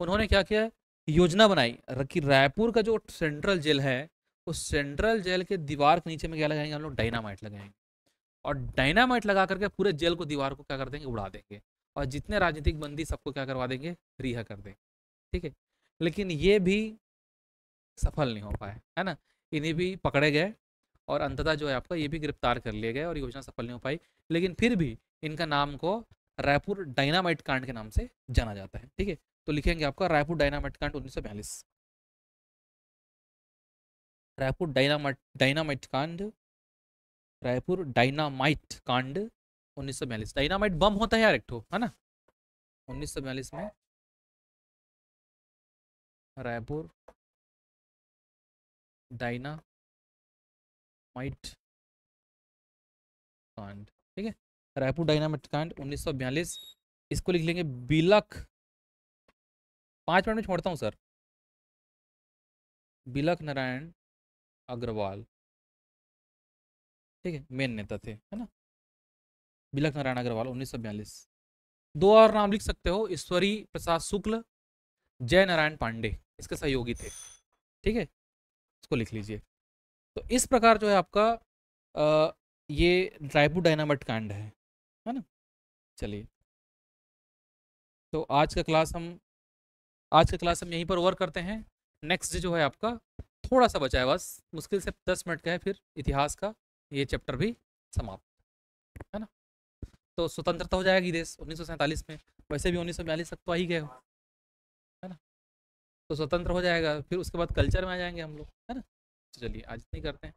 उन्होंने क्या किया, योजना बनाई कि रायपुर का जो सेंट्रल जेल है, उस सेंट्रल जेल के दीवार के नीचे में क्या लगाएंगे हम लोग, डायनामाइट लगाएंगे। और डायनामाइट लगा करके पूरे जेल को, दीवार को क्या कर देंगे, उड़ा देंगे। और जितने राजनीतिक बंदी सबको क्या करवा देंगे, रिहा कर देंगे, ठीक है। लेकिन ये भी सफल नहीं हो पाए, है ना, इन्हें भी पकड़े गए और अंततः जो है आपका ये भी गिरफ्तार कर लिए गए और योजना सफल नहीं हो पाई। लेकिन फिर भी इनका नाम को रायपुर डायनामाइट कांड के नाम से जाना जाता है, ठीक है। तो लिखेंगे आपका रायपुर डायनामाइट कांड 1942, रायपुर डायनामाइट कांड, रायपुर डायनामाइट कांड 1942। डायनामाइट बम होता है यार एक ठो, है ना। 1942 में रायपुर डायनामाइट कांड, ठीक है, रायपुर डायनामाइट कांड 1942। इसको लिख लेंगे बिलख, 5 मिनट में छोड़ता हूँ सर, बिलख नारायण अग्रवाल, ठीक है, मेन नेता थे, है ना, बिलख नारायण अग्रवाल 1942। दो और नाम लिख सकते हो, ईश्वरी प्रसाद शुक्ल, जय नारायण पांडे, इसके सहयोगी थे, ठीक है, इसको लिख लीजिए। तो इस प्रकार जो है आपका ये रायपुर डायनामाइट कांड है ना। चलिए, तो आज का क्लास हम यहीं पर ओवर करते हैं। नेक्स्ट डे जो है आपका थोड़ा सा बचा है, बस मुश्किल से 10 मिनट का है, फिर इतिहास का ये चैप्टर भी समाप्त, है ना। तो स्वतंत्रता हो जाएगी देश 1947 में, वैसे भी 1942 तक तो आ ही गए हो, है ना। तो स्वतंत्र हो जाएगा, फिर उसके बाद कल्चर में आ जाएंगे हम लोग, है ना। तो चलिए आज नहीं करते हैं।